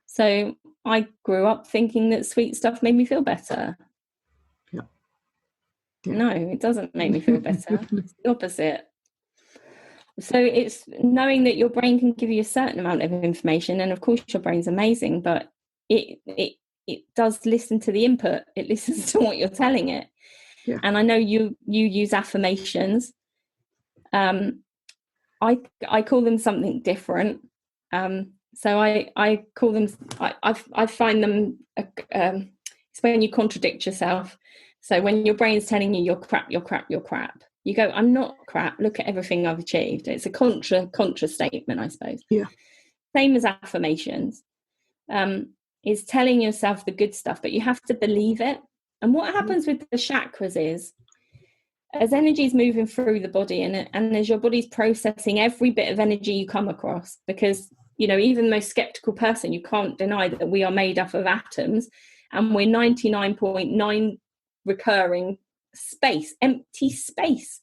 [SPEAKER 3] So I grew up thinking that sweet stuff made me feel better.
[SPEAKER 2] Yeah.
[SPEAKER 3] No, it doesn't make me feel better. It's the opposite. So it's knowing that your brain can give you a certain amount of information, and of course your brain's amazing, but it does listen to the input. It listens to what you're telling it.
[SPEAKER 2] Yeah.
[SPEAKER 3] And I know you use affirmations. I call them something different. So I call them. I find them. It's when you contradict yourself. So when your brain's telling you you're crap, you go, I'm not crap. Look at everything I've achieved. It's a contra statement, I suppose.
[SPEAKER 2] Yeah.
[SPEAKER 3] Same as affirmations. Is telling yourself the good stuff, but you have to believe it. And what happens with the chakras is, as energy is moving through the body and as your body's processing every bit of energy you come across, because, even the most skeptical person, you can't deny that we are made up of atoms, and we're 99.9 recurring space, empty space.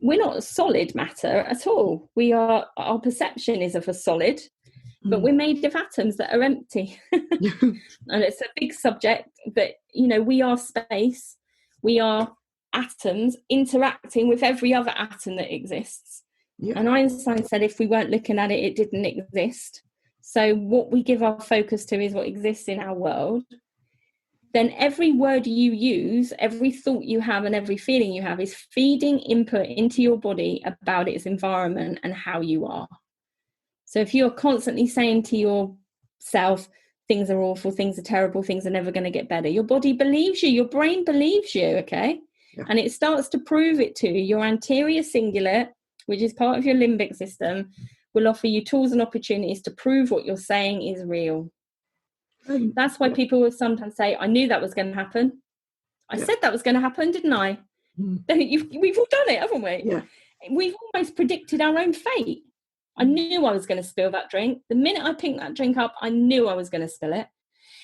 [SPEAKER 3] We're not solid matter at all. Our perception is of a solid, but we're made of atoms that are empty. And it's a big subject, but we are space. We are atoms interacting with every other atom that exists. And Einstein said if we weren't looking at it, it didn't exist. So what we give our focus to is what exists in our world. Then every word you use, every thought you have, and every feeling you have is feeding input into your body about its environment and how you are. So if you're constantly saying to yourself, things are awful, things are terrible, things are never going to get better, your body believes you, your brain believes you, okay? Yeah. And it starts to prove it to you. Your anterior cingulate, which is part of your limbic system, will offer you tools and opportunities to prove what you're saying is real. That's why people will sometimes say, I knew that was going to happen. I said that was going to happen, didn't I? We've all done it, haven't we?
[SPEAKER 2] Yeah.
[SPEAKER 3] We've almost predicted our own fate. I knew I was going to spill that drink. The minute I picked that drink up, I knew I was going to spill it.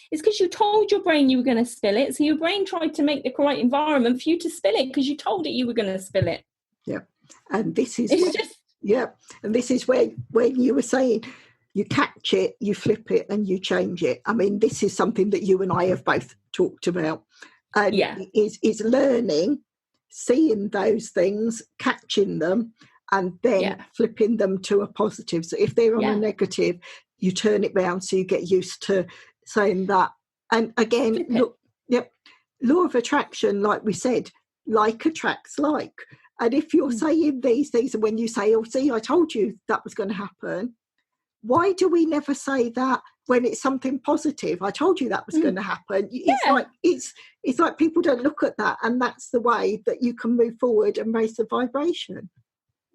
[SPEAKER 3] It's because you told your brain you were going to spill it. So your brain tried to make the right environment for you to spill it because you told it you were going to spill it.
[SPEAKER 2] Yeah. And this is and this is where when you were saying you catch it, you flip it, and you change it. I mean, this is something that you and I have both talked about. and
[SPEAKER 3] Yeah.
[SPEAKER 2] is learning, seeing those things, catching them, and then flipping them to a positive. So if they're on a negative, you turn it round, so you get used to saying that. And again, look, law of attraction, like we said, like attracts like. And if you're saying these things, and when you say, oh, see, I told you that was going to happen, why do we never say that when it's something positive? I told you that was going to happen. It's like people don't look at that, and that's the way that you can move forward and raise the vibration.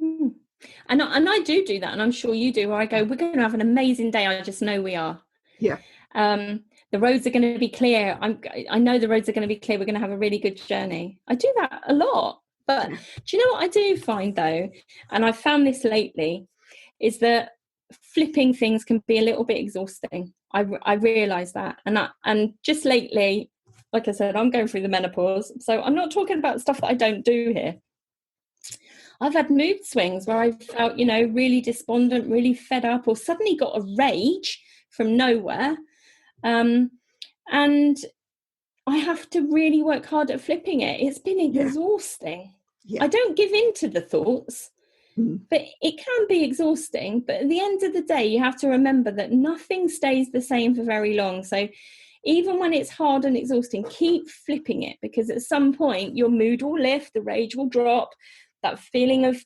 [SPEAKER 3] And I do that, and I'm sure you do, where I go, we're going to have an amazing day. I just know we are.
[SPEAKER 2] Yeah.
[SPEAKER 3] The roads are going to be clear. I know the roads are going to be clear. We're going to have a really good journey. I do that a lot. But do you know what I do find, though, and I've found this lately, is that flipping things can be a little bit exhausting. I realise that. And just lately, like I said, I'm going through the menopause. So I'm not talking about stuff that I don't do here. I've had mood swings where I felt, really despondent, really fed up, or suddenly got a rage from nowhere. And I have to really work hard at flipping it. It's been exhausting. I don't give in to the thoughts, but it can be exhausting. But at the end of the day, you have to remember that nothing stays the same for very long. So even when it's hard and exhausting, keep flipping it, because at some point your mood will lift, the rage will drop, that feeling of,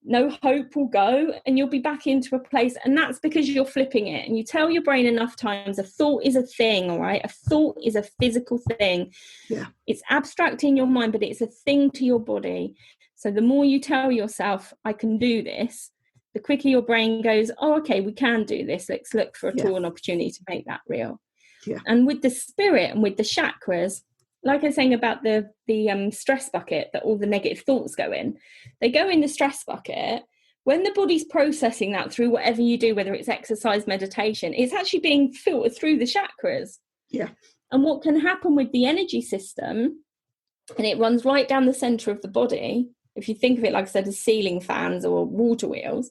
[SPEAKER 3] no hope will go, and you'll be back into a place. And that's because you're flipping it. And you tell your brain enough times, a thought is a thing, all right? A thought is a physical thing.
[SPEAKER 2] Yeah.
[SPEAKER 3] It's abstract in your mind, but it's a thing to your body. So the more you tell yourself, I can do this, the quicker your brain goes, oh, okay, we can do this. Let's look for a tool and opportunity to make that real.
[SPEAKER 2] Yeah.
[SPEAKER 3] And with the spirit and with the chakras, like I was saying about the stress bucket that all the negative thoughts go in, they go in the stress bucket. When the body's processing that through whatever you do, whether it's exercise, meditation, it's actually being filtered through the chakras.
[SPEAKER 2] Yeah.
[SPEAKER 3] And what can happen with the energy system, and it runs right down the center of the body, if you think of it, like I said, as ceiling fans or water wheels,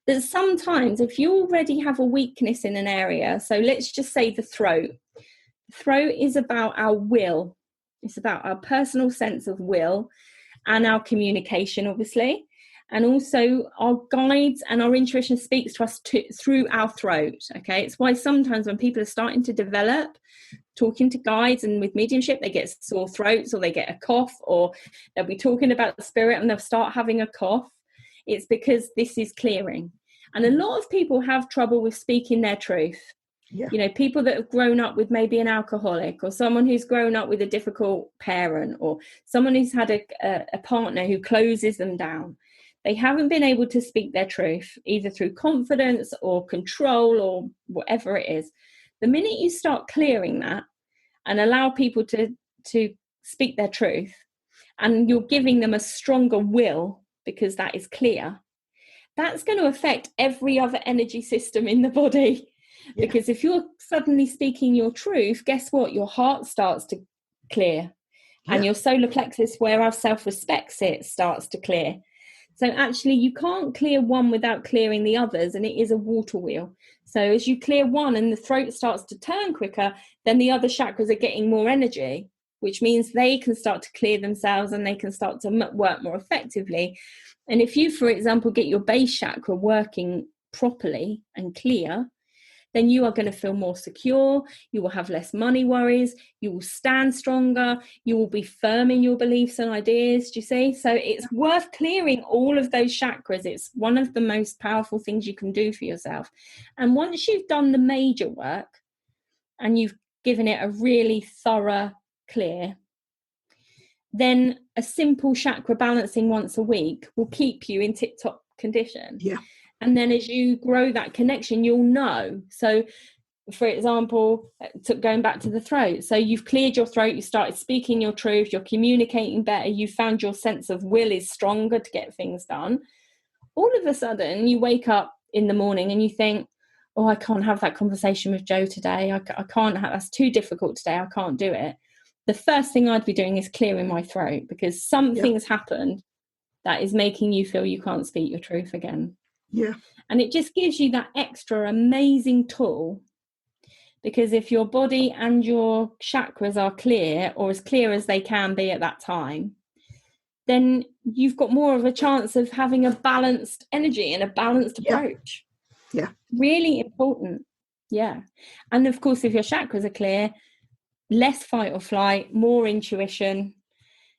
[SPEAKER 3] that sometimes if you already have a weakness in an area, so let's just say the throat. Throat is about our will. It's about our personal sense of will and our communication, obviously. And also our guides and our intuition speaks to us through our throat. Okay. It's why sometimes when people are starting to develop, talking to guides and with mediumship, they get sore throats, or they get a cough, or they'll be talking about the spirit and they'll start having a cough. It's because this is clearing. And a lot of people have trouble with speaking their truth. Yeah. People that have grown up with maybe an alcoholic, or someone who's grown up with a difficult parent, or someone who's had a partner who closes them down. They haven't been able to speak their truth, either through confidence or control or whatever it is. The minute you start clearing that and allow people to speak their truth, and you're giving them a stronger will because that is clear, that's going to affect every other energy system in the body. Yeah. Because if you're suddenly speaking your truth, guess what? Your heart starts to clear, and your solar plexus, where our self-respect sits, starts to clear. So actually you can't clear one without clearing the others, and it is a water wheel. So as you clear one and the throat starts to turn quicker, then the other chakras are getting more energy, which means they can start to clear themselves and they can start to work more effectively. And if you, for example, get your base chakra working properly and clear, then you are going to feel more secure, you will have less money worries, you will stand stronger, you will be firm in your beliefs and ideas, do you see? So it's worth clearing all of those chakras. It's one of the most powerful things you can do for yourself. And once you've done the major work and you've given it a really thorough clear, then a simple chakra balancing once a week will keep you in tip-top condition.
[SPEAKER 2] Yeah.
[SPEAKER 3] And then as you grow that connection, you'll know. So, for example, going back to the throat. So you've cleared your throat, you started speaking your truth, you're communicating better, you found your sense of will is stronger to get things done. All of a sudden, you wake up in the morning and you think, oh, I can't have that conversation with Joe today. I can't have, that's too difficult today. I can't do it. The first thing I'd be doing is clearing my throat, because something's happened that is making you feel you can't speak your truth again.
[SPEAKER 2] Yeah.
[SPEAKER 3] And it just gives you that extra amazing tool Because if your body and your chakras are clear, or as clear as they can be at that time, then you've got more of a chance of having a balanced energy and a balanced approach.
[SPEAKER 2] Yeah.
[SPEAKER 3] Really important. Yeah. And of course, if your chakras are clear, less fight or flight, more intuition.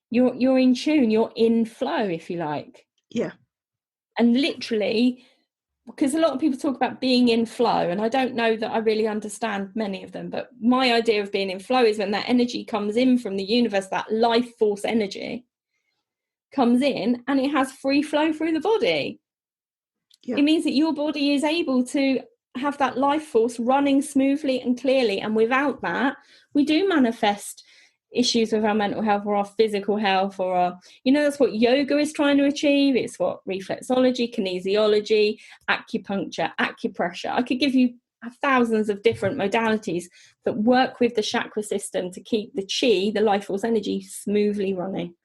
[SPEAKER 3] You're in tune, you're in flow, if you like.
[SPEAKER 2] Yeah.
[SPEAKER 3] And literally, because a lot of people talk about being in flow, and I don't know that I really understand many of them, but my idea of being in flow is when that energy comes in from the universe, that life force energy comes in and it has free flow through the body.
[SPEAKER 2] Yeah.
[SPEAKER 3] It means that your body is able to have that life force running smoothly and clearly. And without that, we do manifest issues with our mental health or our physical health, or our, that's what yoga is trying to achieve. It's what reflexology, kinesiology, acupuncture, acupressure. I could give you thousands of different modalities that work with the chakra system to keep the chi, the life force energy, smoothly running.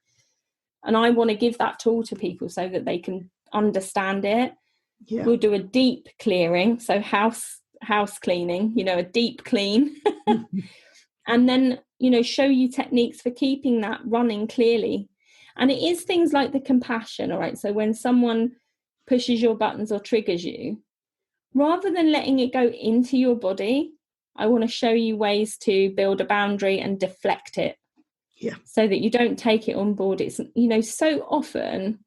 [SPEAKER 3] And I want to give that tool to people so that they can understand it.
[SPEAKER 2] Yeah.
[SPEAKER 3] We'll do a deep clearing, so house cleaning, a deep clean. And then, show you techniques for keeping that running clearly. And it is things like the compassion, all right? So when someone pushes your buttons or triggers you, rather than letting it go into your body, I want to show you ways to build a boundary and deflect it.
[SPEAKER 2] Yeah.
[SPEAKER 3] So that you don't take it on board. It's, so often,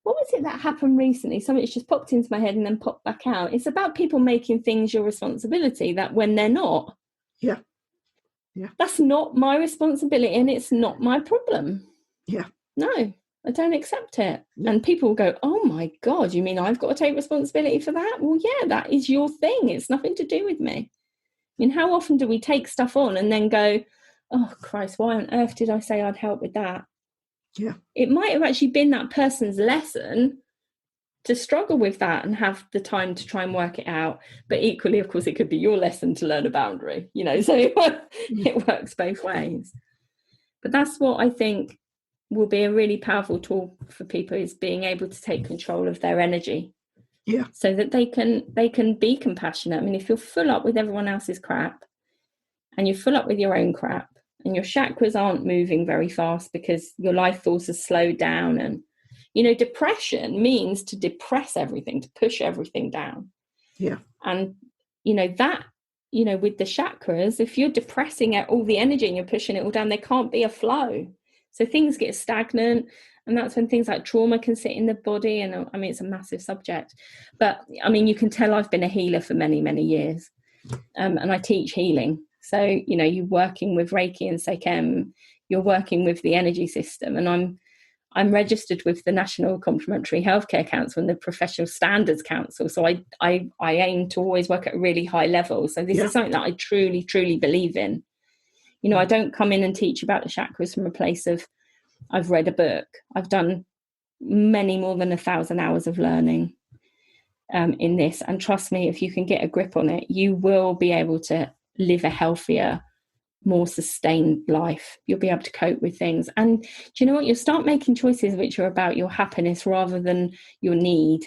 [SPEAKER 3] what was it that happened recently? Something's just popped into my head and then popped back out. It's about people making things your responsibility, that when they're not.
[SPEAKER 2] Yeah. Yeah.
[SPEAKER 3] That's not my responsibility and it's not my problem.
[SPEAKER 2] Yeah.
[SPEAKER 3] No, I don't accept it. Yeah. And people will go, oh my God, you mean I've got to take responsibility for that? Well, yeah, that is your thing. It's nothing to do with me. I mean, how often do we take stuff on and then go, oh Christ, why on earth did I say I'd help with that?
[SPEAKER 2] Yeah.
[SPEAKER 3] It might have actually been that person's lesson to struggle with that and have the time to try and work it out. But equally, of course, it could be your lesson to learn a boundary, so it works both ways. But that's what I think will be a really powerful tool for people, is being able to take control of their energy.
[SPEAKER 2] Yeah.
[SPEAKER 3] So that they can be compassionate. I mean, if you're full up with everyone else's crap and you're full up with your own crap and your chakras aren't moving very fast because your life force has slowed down, and depression means to depress everything, to push everything down.
[SPEAKER 2] Yeah.
[SPEAKER 3] And, that, with the chakras, if you're depressing all the energy and you're pushing it all down, there can't be a flow. So things get stagnant. And that's when things like trauma can sit in the body. And I mean, it's a massive subject. But I mean, you can tell I've been a healer for many, many years. And I teach healing. So, you're working with Reiki and Seiken, you're working with the energy system. And I'm registered with the National Complementary Healthcare Council and the Professional Standards Council. So I aim to always work at a really high level. So this is something that I truly, truly believe in. I don't come in and teach about the chakras from a place of, I've read a book. I've done many more than 1,000 hours of learning in this. And trust me, if you can get a grip on it, you will be able to live a healthier, more sustained life. You'll be able to cope with things. And do you know what? You'll start making choices which are about your happiness rather than your need.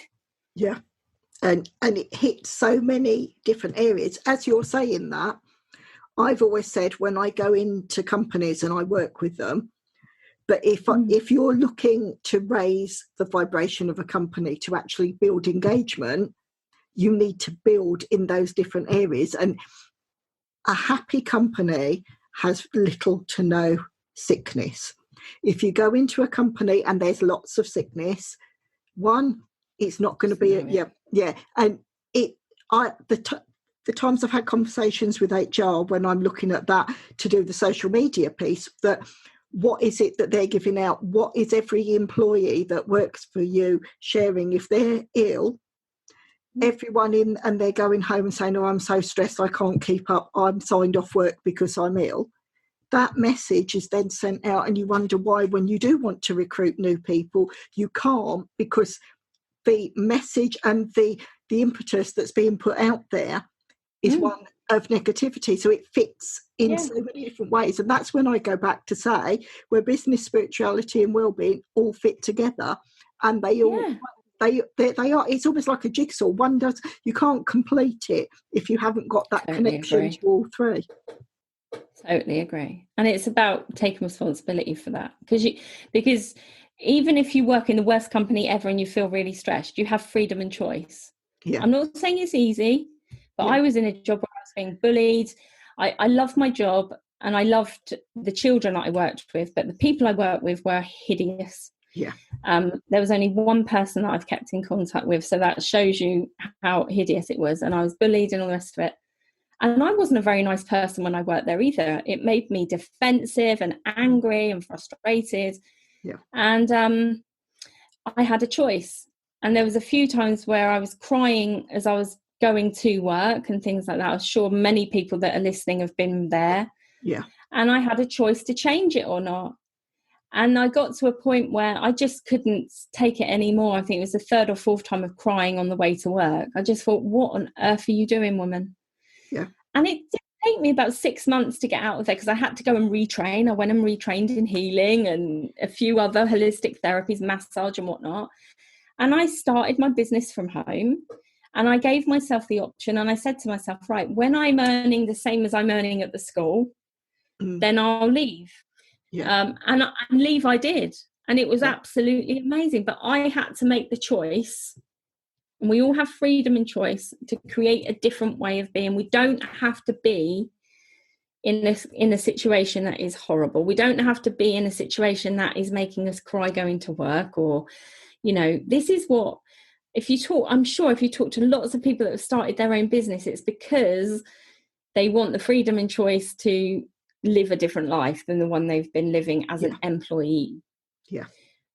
[SPEAKER 2] Yeah. And it hits so many different areas. As you're saying that, I've always said when I go into companies and I work with them, but if you're looking to raise the vibration of a company to actually build engagement, you need to build in those different areas. And a happy company has little to no sickness. If you go into a company and there's lots of sickness, one, it's not going to be and the times I've had conversations with HR when I'm looking at that to do the social media piece, that what is it that they're giving out? What is every employee that works for you sharing? If they're ill, everyone in and they're going home and saying, oh, I'm so stressed, I can't keep up, I'm signed off work because I'm ill. That message is then sent out, and you wonder why, when you do want to recruit new people, you can't, because the message and the impetus that's being put out there is one of negativity. So it fits in so many different ways. And that's when I go back to say, where business, spirituality and wellbeing all fit together, and they all they are. It's almost like a jigsaw. You can't complete it if you haven't got that
[SPEAKER 3] Totally
[SPEAKER 2] connection
[SPEAKER 3] agree.
[SPEAKER 2] to all three.
[SPEAKER 3] Totally agree. And it's about taking responsibility for that, because even if you work in the worst company ever and you feel really stressed, you have freedom and choice.
[SPEAKER 2] Yeah.
[SPEAKER 3] I'm not saying it's easy, but I was in a job where I was being bullied. I loved my job and I loved the children that I worked with, but the people I worked with were hideous.
[SPEAKER 2] Yeah.
[SPEAKER 3] There was only one person that I've kept in contact with, so that shows you how hideous it was. And I was bullied and all the rest of it. And I wasn't a very nice person when I worked there either. It made me defensive and angry and frustrated.
[SPEAKER 2] Yeah.
[SPEAKER 3] And I had a choice. And there was a few times where I was crying as I was going to work and things like that. I'm sure many people that are listening have been there.
[SPEAKER 2] Yeah.
[SPEAKER 3] And I had a choice to change it or not. And I got to a point where I just couldn't take it anymore. I think it was the third or fourth time of crying on the way to work. I just thought, what on earth are you doing, woman?
[SPEAKER 2] Yeah.
[SPEAKER 3] And it did take me about 6 months to get out of there because I had to go and retrain. I went and retrained in healing and a few other holistic therapies, massage and whatnot. And I started my business from home and I gave myself the option. And I said to myself, right, when I'm earning the same as I'm earning at the school, then I'll leave.
[SPEAKER 2] Yeah.
[SPEAKER 3] And leave I did. And it was absolutely amazing. But I had to make the choice. And we all have freedom and choice to create a different way of being. We don't have to be in a situation that is horrible. We don't have to be in a situation that is making us cry going to work, or, this is what, I'm sure if you talk to lots of people that have started their own business, it's because they want the freedom and choice to live a different life than the one they've been living as an employee.
[SPEAKER 2] Yeah.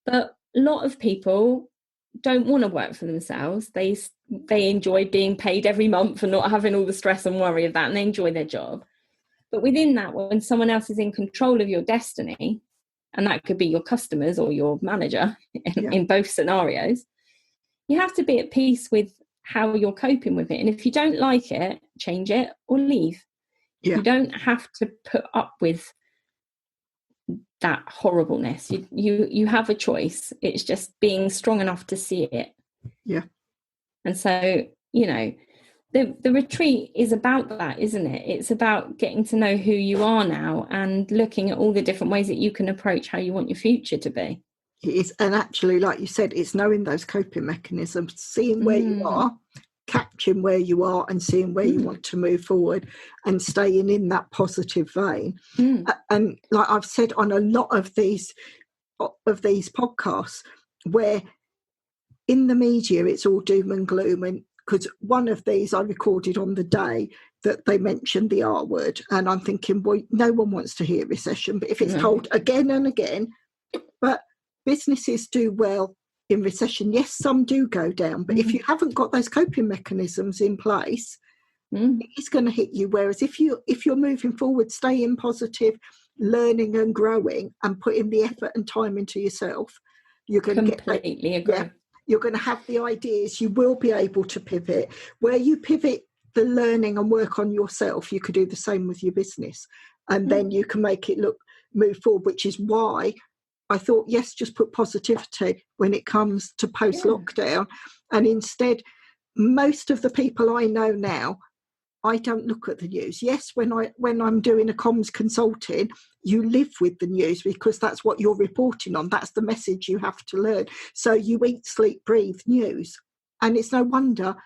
[SPEAKER 3] But a lot of people don't want to work for themselves. They enjoy being paid every month and not having all the stress and worry of that, and they enjoy their job. But within that, when someone else is in control of your destiny, and that could be your customers or your manager in both scenarios, you have to be at peace with how you're coping with it. And if you don't like it, change it or leave. Yeah. You don't have to put up with that horribleness. You have a choice. It's just being strong enough to see it.
[SPEAKER 2] Yeah.
[SPEAKER 3] And so, the retreat is about that, isn't it? It's about getting to know who you are now and looking at all the different ways that you can approach how you want your future to be.
[SPEAKER 2] It is. And actually, like you said, it's knowing those coping mechanisms, seeing where you are, catching where you are and seeing where you want to move forward and staying in that positive vein. And like I've said on a lot of these podcasts, where in the media it's all doom and gloom, and because one of these I recorded on the day that they mentioned the R word, and I'm thinking, well, no one wants to hear recession, but if it's told again and again, but businesses do well in recession. Yes, some do go down, but if you haven't got those coping mechanisms in place, it's going to hit you. Whereas if you're moving forward, staying positive, learning and growing, and putting the effort and time into yourself, you're going to
[SPEAKER 3] completely agree.
[SPEAKER 2] Yeah, you're going to have the ideas. You will be able to pivot. Where you pivot the learning and work on yourself, you could do the same with your business, and then you can make it move forward. Which is why I thought, yes, just put positivity when it comes to post-lockdown. And instead, most of the people I know now, I don't look at the news. Yes, when I'm doing a comms consulting, you live with the news because that's what you're reporting on. That's the message you have to learn. So you eat, sleep, breathe news. And it's no wonder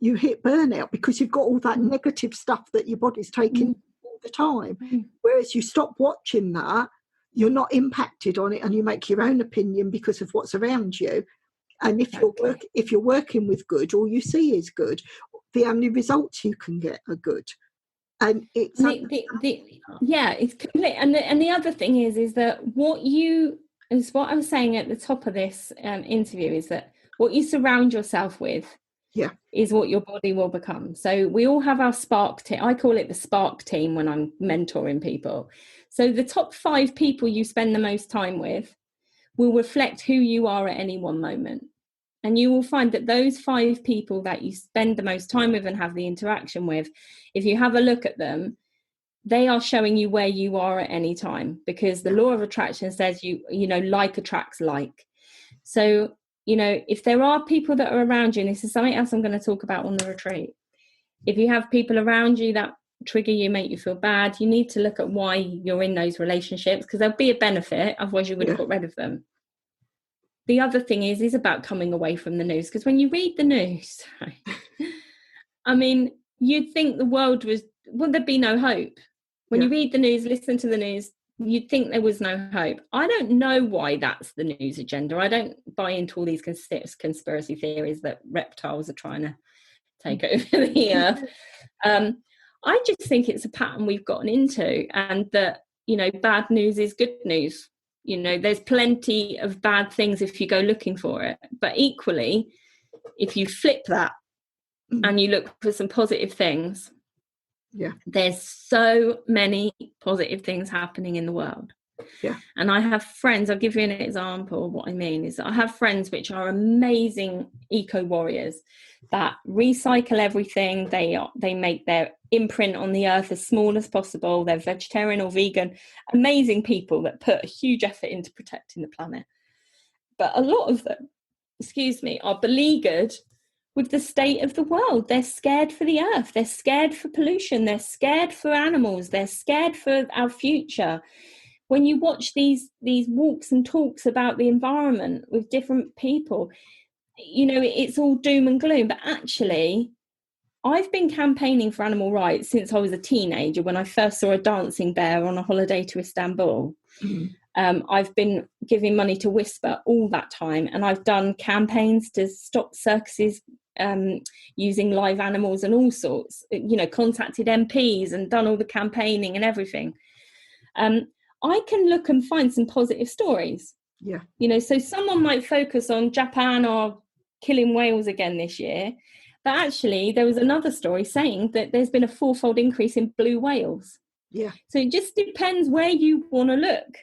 [SPEAKER 2] you hit burnout because you've got all that negative stuff that your body's taking all the time. Whereas you stop watching that, you're not impacted on it, and you make your own opinion because of what's around you. And if you're working with good, all you see is good. The only results you can get are good. And it's
[SPEAKER 3] it's complete. And the other thing is that what I was saying at the top of this interview is that what you surround yourself with is what your body will become. So we all have our spark team. I call it the spark team when I'm mentoring people. So the top 5 people you spend the most time with will reflect who you are at any one moment. And you will find that those 5 people that you spend the most time with and have the interaction with, if you have a look at them, they are showing you where you are at any time, because the law of attraction says like attracts like. So if there are people that are around you, and this is something else I'm going to talk about on the retreat, if you have people around you that trigger you, make you feel bad, you need to look at why you're in those relationships, because there'll be a benefit, otherwise you would have got rid of them. The other thing is about coming away from the news, because when you read the news, I mean, you'd think the world would there be no hope? When you read the news, listen to the news, you'd think there was no hope. I don't know why that's the news agenda. I don't buy into all these conspiracy theories that reptiles are trying to take over the earth. I just think it's a pattern we've gotten into, and that, bad news is good news. There's plenty of bad things if you go looking for it. But equally, if you flip that and you look for some positive things, there's so many positive things happening in the world. And I have friends, I'll give you an example. What I mean is I have friends which are amazing eco warriors that recycle everything. They make their imprint on the earth as small as possible. They're vegetarian or vegan. Amazing people that put a huge effort into protecting the planet. But a lot of them, are beleaguered with the state of the world. They're scared for the earth. They're scared for pollution. They're scared for animals. They're scared for our future. When you watch these walks and talks about the environment with different people, it's all doom and gloom. But actually, I've been campaigning for animal rights since I was a teenager, when I first saw a dancing bear on a holiday to Istanbul. I've been giving money to Whisper all that time, and I've done campaigns to stop circuses using live animals and all sorts, contacted MPs and done all the campaigning and everything. I can look and find some positive stories. So someone might focus on Japan or killing whales again this year, but actually there was another story saying that there's been a 4-fold increase in blue whales. So it just depends where you want to look.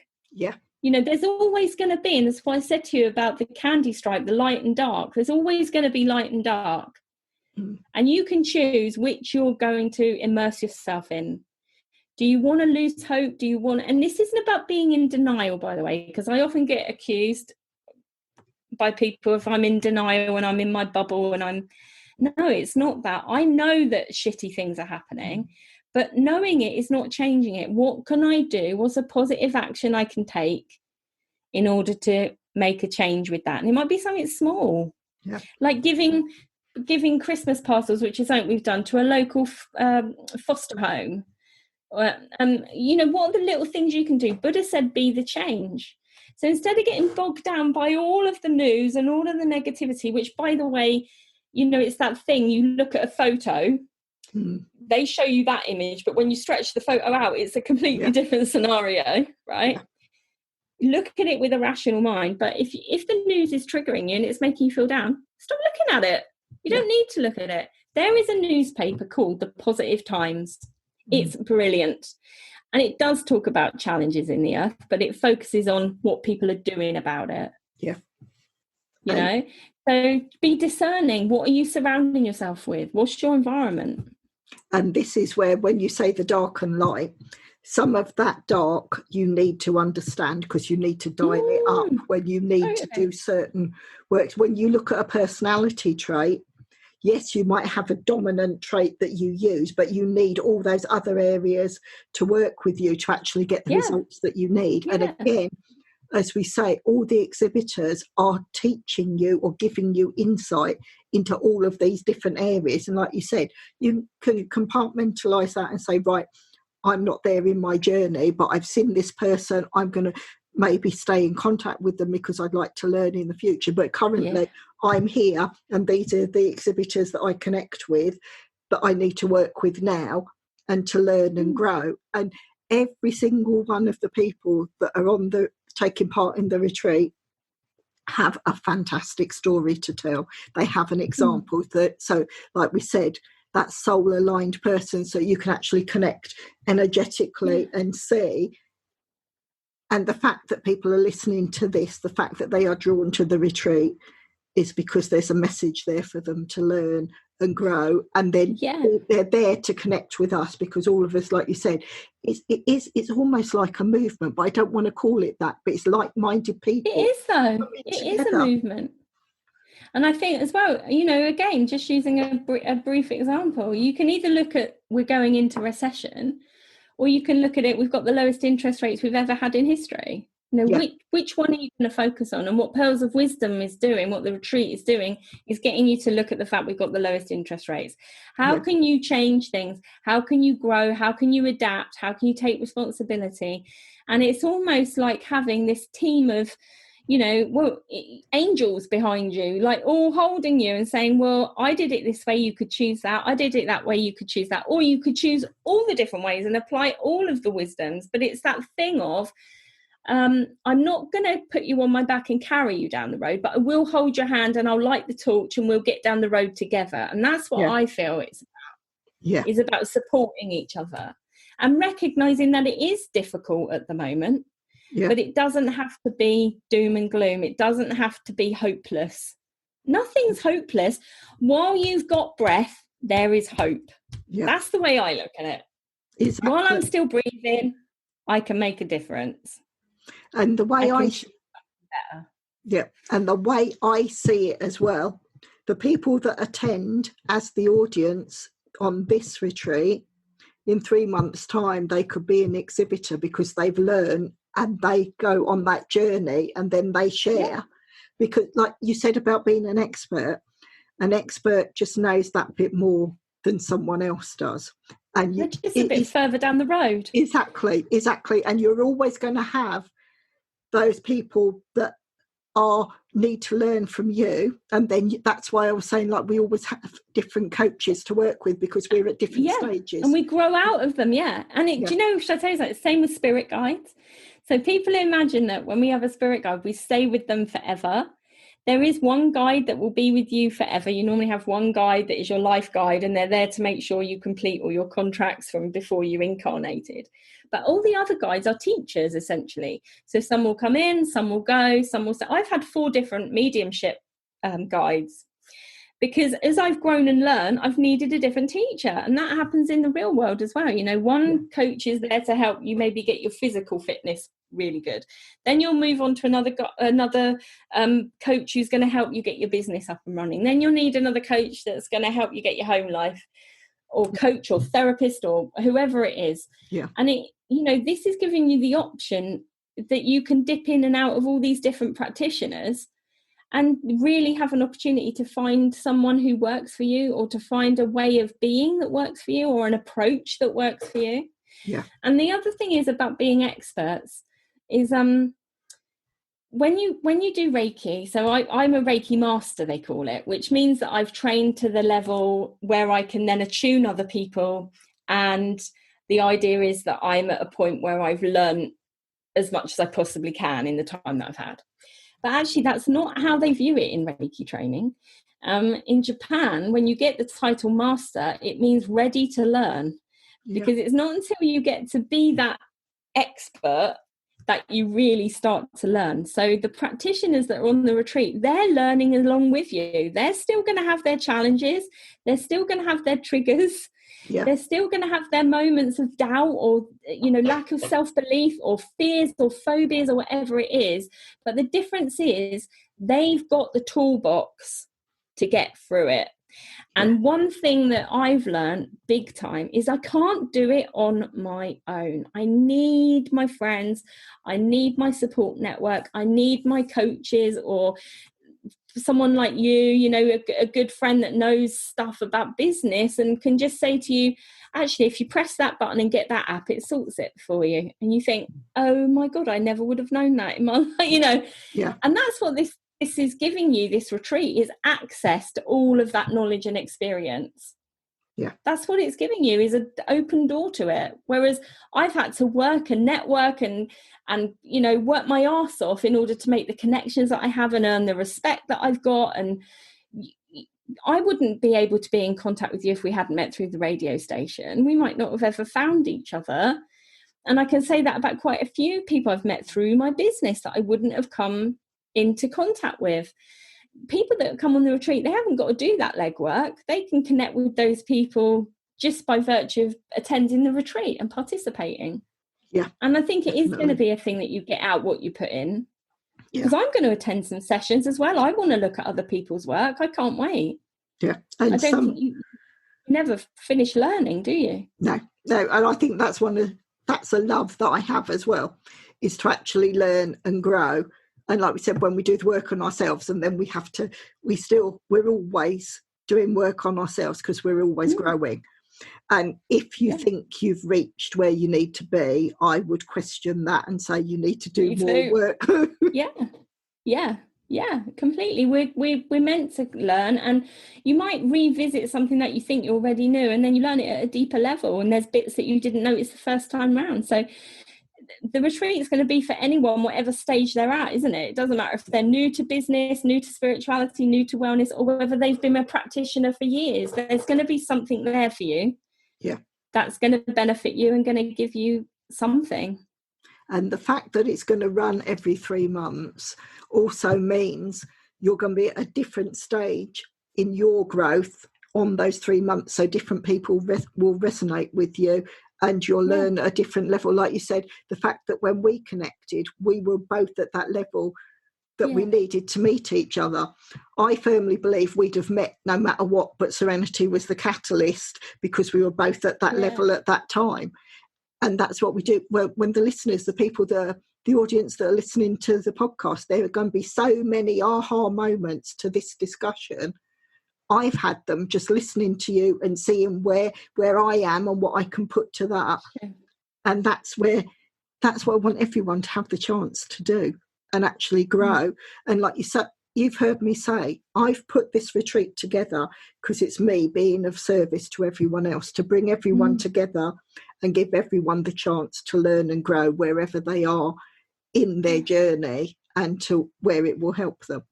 [SPEAKER 3] There's always going to be, and that's why I said to you about the candy stripe, the light and dark. There's always going to be light and dark. And you can choose which you're going to immerse yourself in. Do you want to lose hope? And this isn't about being in denial, by the way, because I often get accused by people if I'm in denial and I'm in my bubble and no, it's not that. I know that shitty things are happening, but knowing it is not changing it. What can I do? What's a positive action I can take in order to make a change with that? And it might be something small, like giving Christmas parcels, which is something we've done, to a local foster home. What are the little things you can do? Buddha said, be the change. So instead of getting bogged down by all of the news and all of the negativity, which, by the way, it's that thing, you look at a photo, they show you that image, but when you stretch the photo out, it's a completely different scenario, right? Look at it with a rational mind. But if the news is triggering you and it's making you feel down, stop looking at it. You don't need to look at it. There is a newspaper called The Positive Times. It's brilliant. And it does talk about challenges in the earth, but it focuses on what people are doing about it. So be discerning. What are you surrounding yourself with? What's your environment?
[SPEAKER 2] And this is where, when you say the dark and light, some of that dark you need to understand, because you need to dial it up when you need to do certain works. When you look at a personality trait, yes, you might have a dominant trait that you use, but you need all those other areas to work with you to actually get the results that you need. And again, as we say, all the exhibitors are teaching you or giving you insight into all of these different areas. And like you said, you can compartmentalise that and say, right, I'm not there in my journey, but I've seen this person. I'm going to maybe stay in contact with them because I'd like to learn in the future. But currently I'm here, and these are the exhibitors that I connect with, that I need to work with now and to learn and grow. And every single one of the people that are taking part in the retreat have a fantastic story to tell. They have an example so like we said, that soul aligned person, so you can actually connect energetically and see. And the fact that people are listening to this, the fact that they are drawn to the retreat, is because there's a message there for them to learn and grow. And then they're there to connect with us, because all of us, like you said, it's almost like a movement, but I don't want to call it that, but it's like-minded people.
[SPEAKER 3] It is, though. It is a movement. And I think as well, again, just using a brief example, you can either look at we're going into recession, or you can look at it, we've got the lowest interest rates we've ever had in history. Which one are you going to focus on? And what Pearls of Wisdom is doing, what the retreat is doing, is getting you to look at the fact we've got the lowest interest rates. How can you change things? How can you grow? How can you adapt? How can you take responsibility? And it's almost like having this team of, angels behind you, like all holding you and saying, well, I did it this way, you could choose that. I did it that way, you could choose that. Or you could choose all the different ways and apply all of the wisdoms. But it's that thing of, I'm not going to put you on my back and carry you down the road, but I will hold your hand and I'll light the torch and we'll get down the road together. And that's what I feel it's about. It's about supporting each other and recognizing that it is difficult at the moment, but it doesn't have to be doom and gloom. It doesn't have to be hopeless. Nothing's hopeless. While you've got breath, there is hope. That's the way I look at it. Exactly. While I'm still breathing, I can make a difference.
[SPEAKER 2] And the way and the way I see it as well, the people that attend as the audience on this retreat, in 3 months' time, they could be an exhibitor because they've learned and they go on that journey and then they share. Because like you said about being an expert just knows that bit more than someone else does. And
[SPEAKER 3] it's a bit further down the road.
[SPEAKER 2] Exactly. And you're always going to have those people that need to learn from you. And then that's why I was saying, like, we always have different coaches to work with because we're at different stages.
[SPEAKER 3] And we grow out of them, And do you know, should I tell you that? Same with spirit guides. So people imagine that when we have a spirit guide, we stay with them forever. There is one guide that will be with you forever. You normally have one guide that is your life guide, and they're there to make sure you complete all your contracts from before you incarnated. But all the other guides are teachers, essentially. So some will come in, some will go, some will say, I've had 4 different mediumship guides. Because as I've grown and learned, I've needed a different teacher. And that happens in the real world as well. One coach is there to help you maybe get your physical fitness really good. Then you'll move on to another coach who's going to help you get your business up and running. Then you'll need another coach that's going to help you get your home life, or coach or therapist or whoever it is. And this is giving you the option that you can dip in and out of all these different practitioners and really have an opportunity to find someone who works for you, or to find a way of being that works for you, or an approach that works for you. And the other thing is about being experts is when you do Reiki, so I'm a Reiki master, they call it, which means that I've trained to the level where I can then attune other people. And the idea is that I'm at a point where I've learned as much as I possibly can in the time that I've had. But actually, that's not how they view it in Reiki training. In Japan, when you get the title master, it means ready to learn. Because it's not until you get to be that expert that you really start to learn. So the practitioners that are on the retreat, they're learning along with you. They're still going to have their challenges. They're still going to have their triggers. They're still going to have their moments of doubt, or lack of self-belief, or fears or phobias, or whatever it is. But the difference is they've got the toolbox to get through it. And one thing that I've learned big time is I can't do it on my own. I need my friends. I need my support network. I need my coaches, or someone like you, a good friend that knows stuff about business and can just say to you, actually, if you press that button and get that app, it sorts it for you. And you think, oh my God, I never would have known that in my life, And that's what this is giving you, this retreat, is access to all of that knowledge and experience. That's what it's giving you, is an open door to it. Whereas I've had to work and network and work my arse off in order to make the connections that I have and earn the respect that I've got. And I wouldn't be able to be in contact with you if we hadn't met through the radio station. We might not have ever found each other. And I can say that about quite a few people I've met through my business that I wouldn't have come into contact with. People that come on the retreat, they haven't got to do that legwork. They can connect with those people just by virtue of attending the retreat and participating. And I think it is going to be a thing that you get out what you put in. because I'm going to attend some sessions as well. I want to look at other people's work. I can't wait.
[SPEAKER 2] Yeah.
[SPEAKER 3] And I don't think you never finish learning, do you?
[SPEAKER 2] No. And I think that's a love that I have as well, is to actually learn and grow. And like we said, when we do the work on ourselves, and then we're always doing work on ourselves because we're always growing. And if you think you've reached where you need to be, I would question that and say you need to do more work.
[SPEAKER 3] Yeah, completely. We're meant to learn, and you might revisit something that you think you already knew, and then you learn it at a deeper level, and there's bits that you didn't notice the first time round. So the retreat is going to be for anyone, whatever stage they're at, isn't it? It doesn't matter if they're new to business, new to spirituality, new to wellness, or whether they've been a practitioner for years. There's going to be something there for you.
[SPEAKER 2] Yeah.
[SPEAKER 3] That's going to benefit you and going to give you something.
[SPEAKER 2] And the fact that it's going to run every 3 months also means you're going to be at a different stage in your growth on those 3 months. So different people will resonate with you, and you'll learn at a different level. Like you said, the fact that when we connected, we were both at that level that we needed to meet each other. I firmly believe we'd have met no matter what, but Serenity was the catalyst because we were both at that level at that time. And that's what we do. Well, when the listeners, the people, the audience that are listening to the podcast, there are going to be so many aha moments to this discussion. I've had them just listening to you and seeing where I am and what I can put to that. Yeah. And that's what I want everyone to have the chance to do and actually grow. And like you said, you've heard me say, I've put this retreat together because it's me being of service to everyone else, to bring everyone together and give everyone the chance to learn and grow wherever they are in their journey and to where it will help them.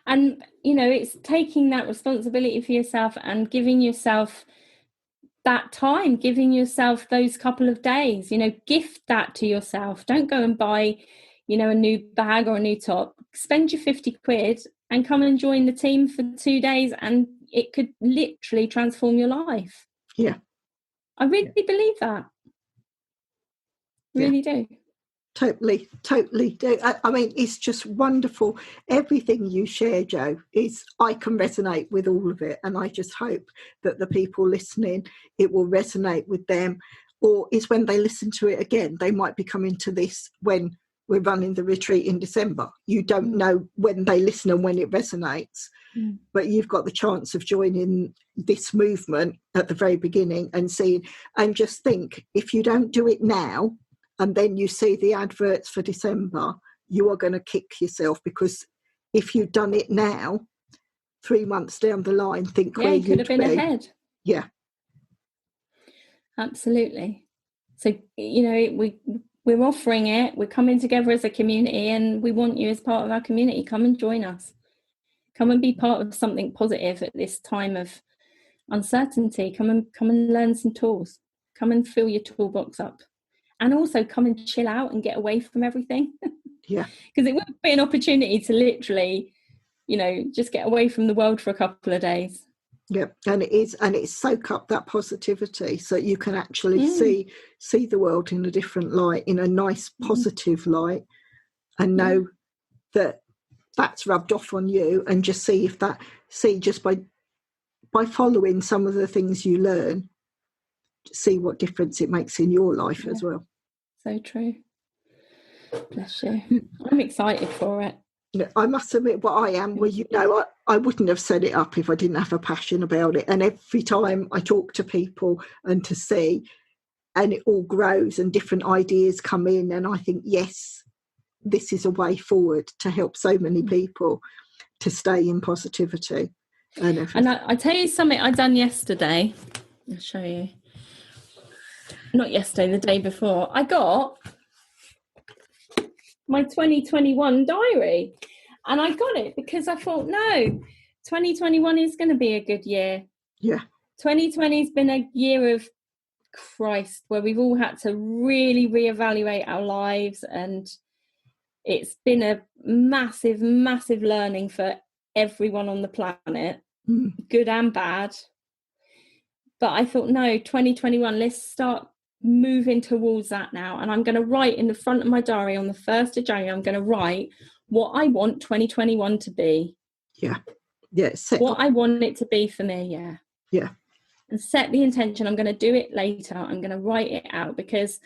[SPEAKER 3] And, it's taking that responsibility for yourself and giving yourself that time, giving yourself those couple of days, gift that to yourself. Don't go and buy, a new bag or a new top. Spend your 50 quid and come and join the team for 2 days, and it could literally transform your life.
[SPEAKER 2] Yeah.
[SPEAKER 3] I really believe that. Really do.
[SPEAKER 2] Totally do. I mean, it's just wonderful. Everything you share, Jo, I can resonate with all of it. And I just hope that the people listening, it will resonate with them. Or is when they listen to it again, they might be coming to this when we're running the retreat in December. You don't know when they listen and when it resonates. But you've got the chance of joining this movement at the very beginning and seeing, and just think, if you don't do it now, and then you see the adverts for December, you are going to kick yourself, because if you'd done it now, 3 months down the line, think where
[SPEAKER 3] you could have been ahead.
[SPEAKER 2] Yeah.
[SPEAKER 3] Absolutely. So, we're offering it, we're coming together as a community, and we want you as part of our community. Come and join us. Come and be part of something positive at this time of uncertainty. Come and learn some tools. Come and fill your toolbox up. And also come and chill out and get away from everything.
[SPEAKER 2] Yeah.
[SPEAKER 3] Because it would be an opportunity to literally, just get away from the world for a couple of days.
[SPEAKER 2] Yeah, and it's soak up that positivity so you can actually see the world in a different light, in a nice positive light, and know that that's rubbed off on you, and just see just by following some of the things you learn, see what difference it makes in your life as well.
[SPEAKER 3] So true. Bless you. I'm excited for it.
[SPEAKER 2] I must admit, what I am, I wouldn't have set it up if I didn't have a passion about it. And every time I talk to people and to see, and it all grows and different ideas come in, and I think, yes, this is a way forward to help so many people to stay in positivity. And
[SPEAKER 3] I tell you something I done yesterday. I'll show you. Not yesterday, the day before. I got my 2021 diary, and I got it because I thought, no, 2021 is going to be a good year.
[SPEAKER 2] Yeah.
[SPEAKER 3] 2020 has been a year of Christ, where we've all had to really reevaluate our lives, and it's been a massive, massive learning for everyone on the planet, good and bad. But I thought, no, 2021, let's start moving towards that now. And I'm going to write in the front of my diary on the 1st of January, I'm going to write what I want 2021 to be.
[SPEAKER 2] Yeah.
[SPEAKER 3] What I want it to be for me.
[SPEAKER 2] Yeah.
[SPEAKER 3] And set the intention. I'm going to do it later. I'm going to write it out because,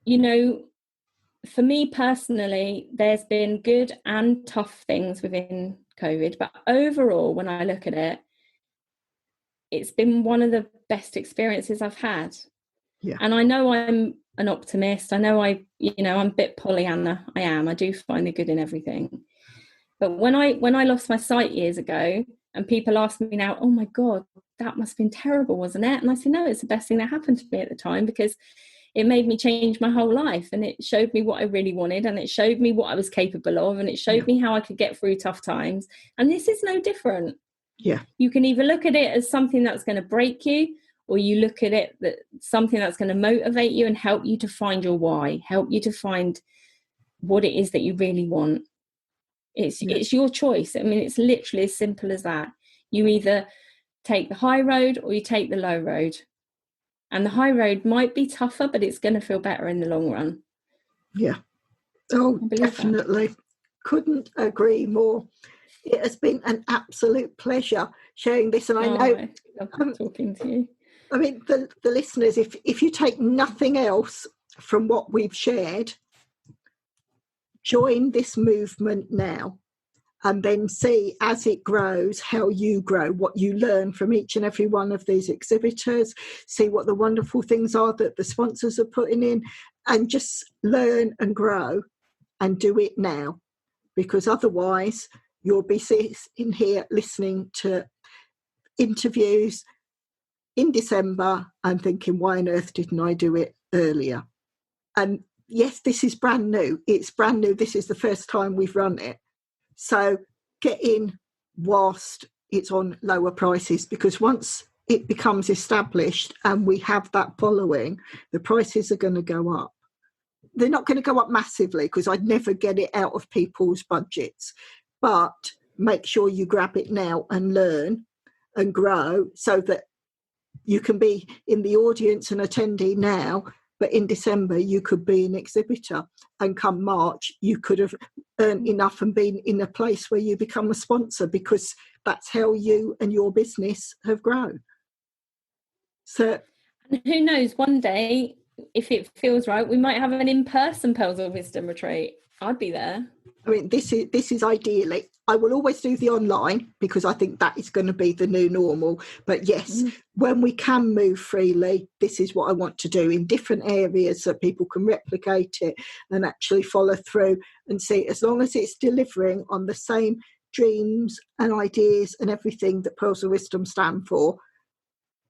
[SPEAKER 3] you know, for me personally, there's been good and tough things within COVID. But overall, when I look at it, it's been one of the best experiences I've had.
[SPEAKER 2] Yeah.
[SPEAKER 3] And I know I'm an optimist. I know I'm a bit Pollyanna. I do find the good in everything. But when I lost my sight years ago, and people ask me now, oh my God, that must have been terrible, wasn't it? And I say, no, it's the best thing that happened to me at the time, because it made me change my whole life, and it showed me what I really wanted, and it showed me what I was capable of, and it showed me how I could get through tough times. And this is no different.
[SPEAKER 2] Yeah.
[SPEAKER 3] You can either look at it as something that's going to break you, or you look at it that something that's going to motivate you and help you to find your why, help you to find what it is that you really want. It's your choice. I mean, it's literally as simple as that. You either take the high road or you take the low road. And the high road might be tougher, but it's going to feel better in the long run.
[SPEAKER 2] Yeah. Oh, definitely. That. Couldn't agree more. It has been an absolute pleasure sharing this. And I know
[SPEAKER 3] I'm talking to you.
[SPEAKER 2] I mean, the listeners, if you take nothing else from what we've shared, join this movement now, and then see as it grows how you grow, what you learn from each and every one of these exhibitors, see what the wonderful things are that the sponsors are putting in, and just learn and grow and do it now, because otherwise you'll be sitting here listening to interviews in December and thinking, why on earth didn't I do it earlier? And yes, this is brand new. It's brand new. This is the first time we've run it. So get in whilst it's on lower prices, because once it becomes established and we have that following, the prices are going to go up. They're not going to go up massively, because I'd never get it out of people's budgets. But make sure you grab it now and learn and grow, so that you can be in the audience and attendee now, but in December you could be an exhibitor, and come March you could have earned enough and been in a place where you become a sponsor, because that's how you and your business have grown. So,
[SPEAKER 3] and who knows, one day, if it feels right, we might have an in-person Pearls of Wisdom retreat. I'd be there.
[SPEAKER 2] I mean, this is ideally. I will always do the online, because I think that is going to be the new normal. But yes, when we can move freely, this is what I want to do in different areas, so people can replicate it and actually follow through and see, as long as it's delivering on the same dreams and ideas and everything that Pearls of Wisdom stand for,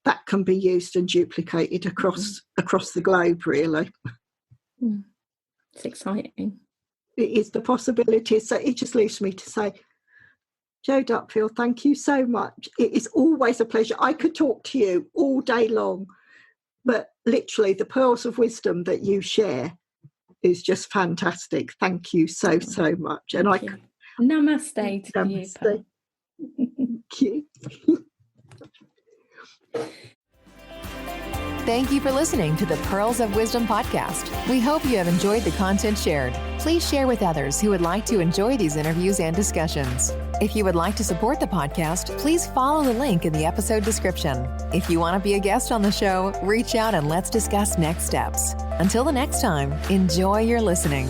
[SPEAKER 2] that can be used and duplicated across the globe, really.
[SPEAKER 3] It's exciting.
[SPEAKER 2] It is the possibilities. So it just leaves me to say, Jo Dutfield, thank you so much. It is always a pleasure. I could talk to you all day long, but literally the pearls of wisdom that you share is just fantastic. Thank you so much. And
[SPEAKER 3] Thank you. Namaste to you, Pearl.
[SPEAKER 2] Thank you.
[SPEAKER 1] Thank you for listening to the Pearls of Wisdom podcast. We hope you have enjoyed the content shared. Please share with others who would like to enjoy these interviews and discussions. If you would like to support the podcast, please follow the link in the episode description. If you want to be a guest on the show, reach out and let's discuss next steps. Until the next time, enjoy your listening.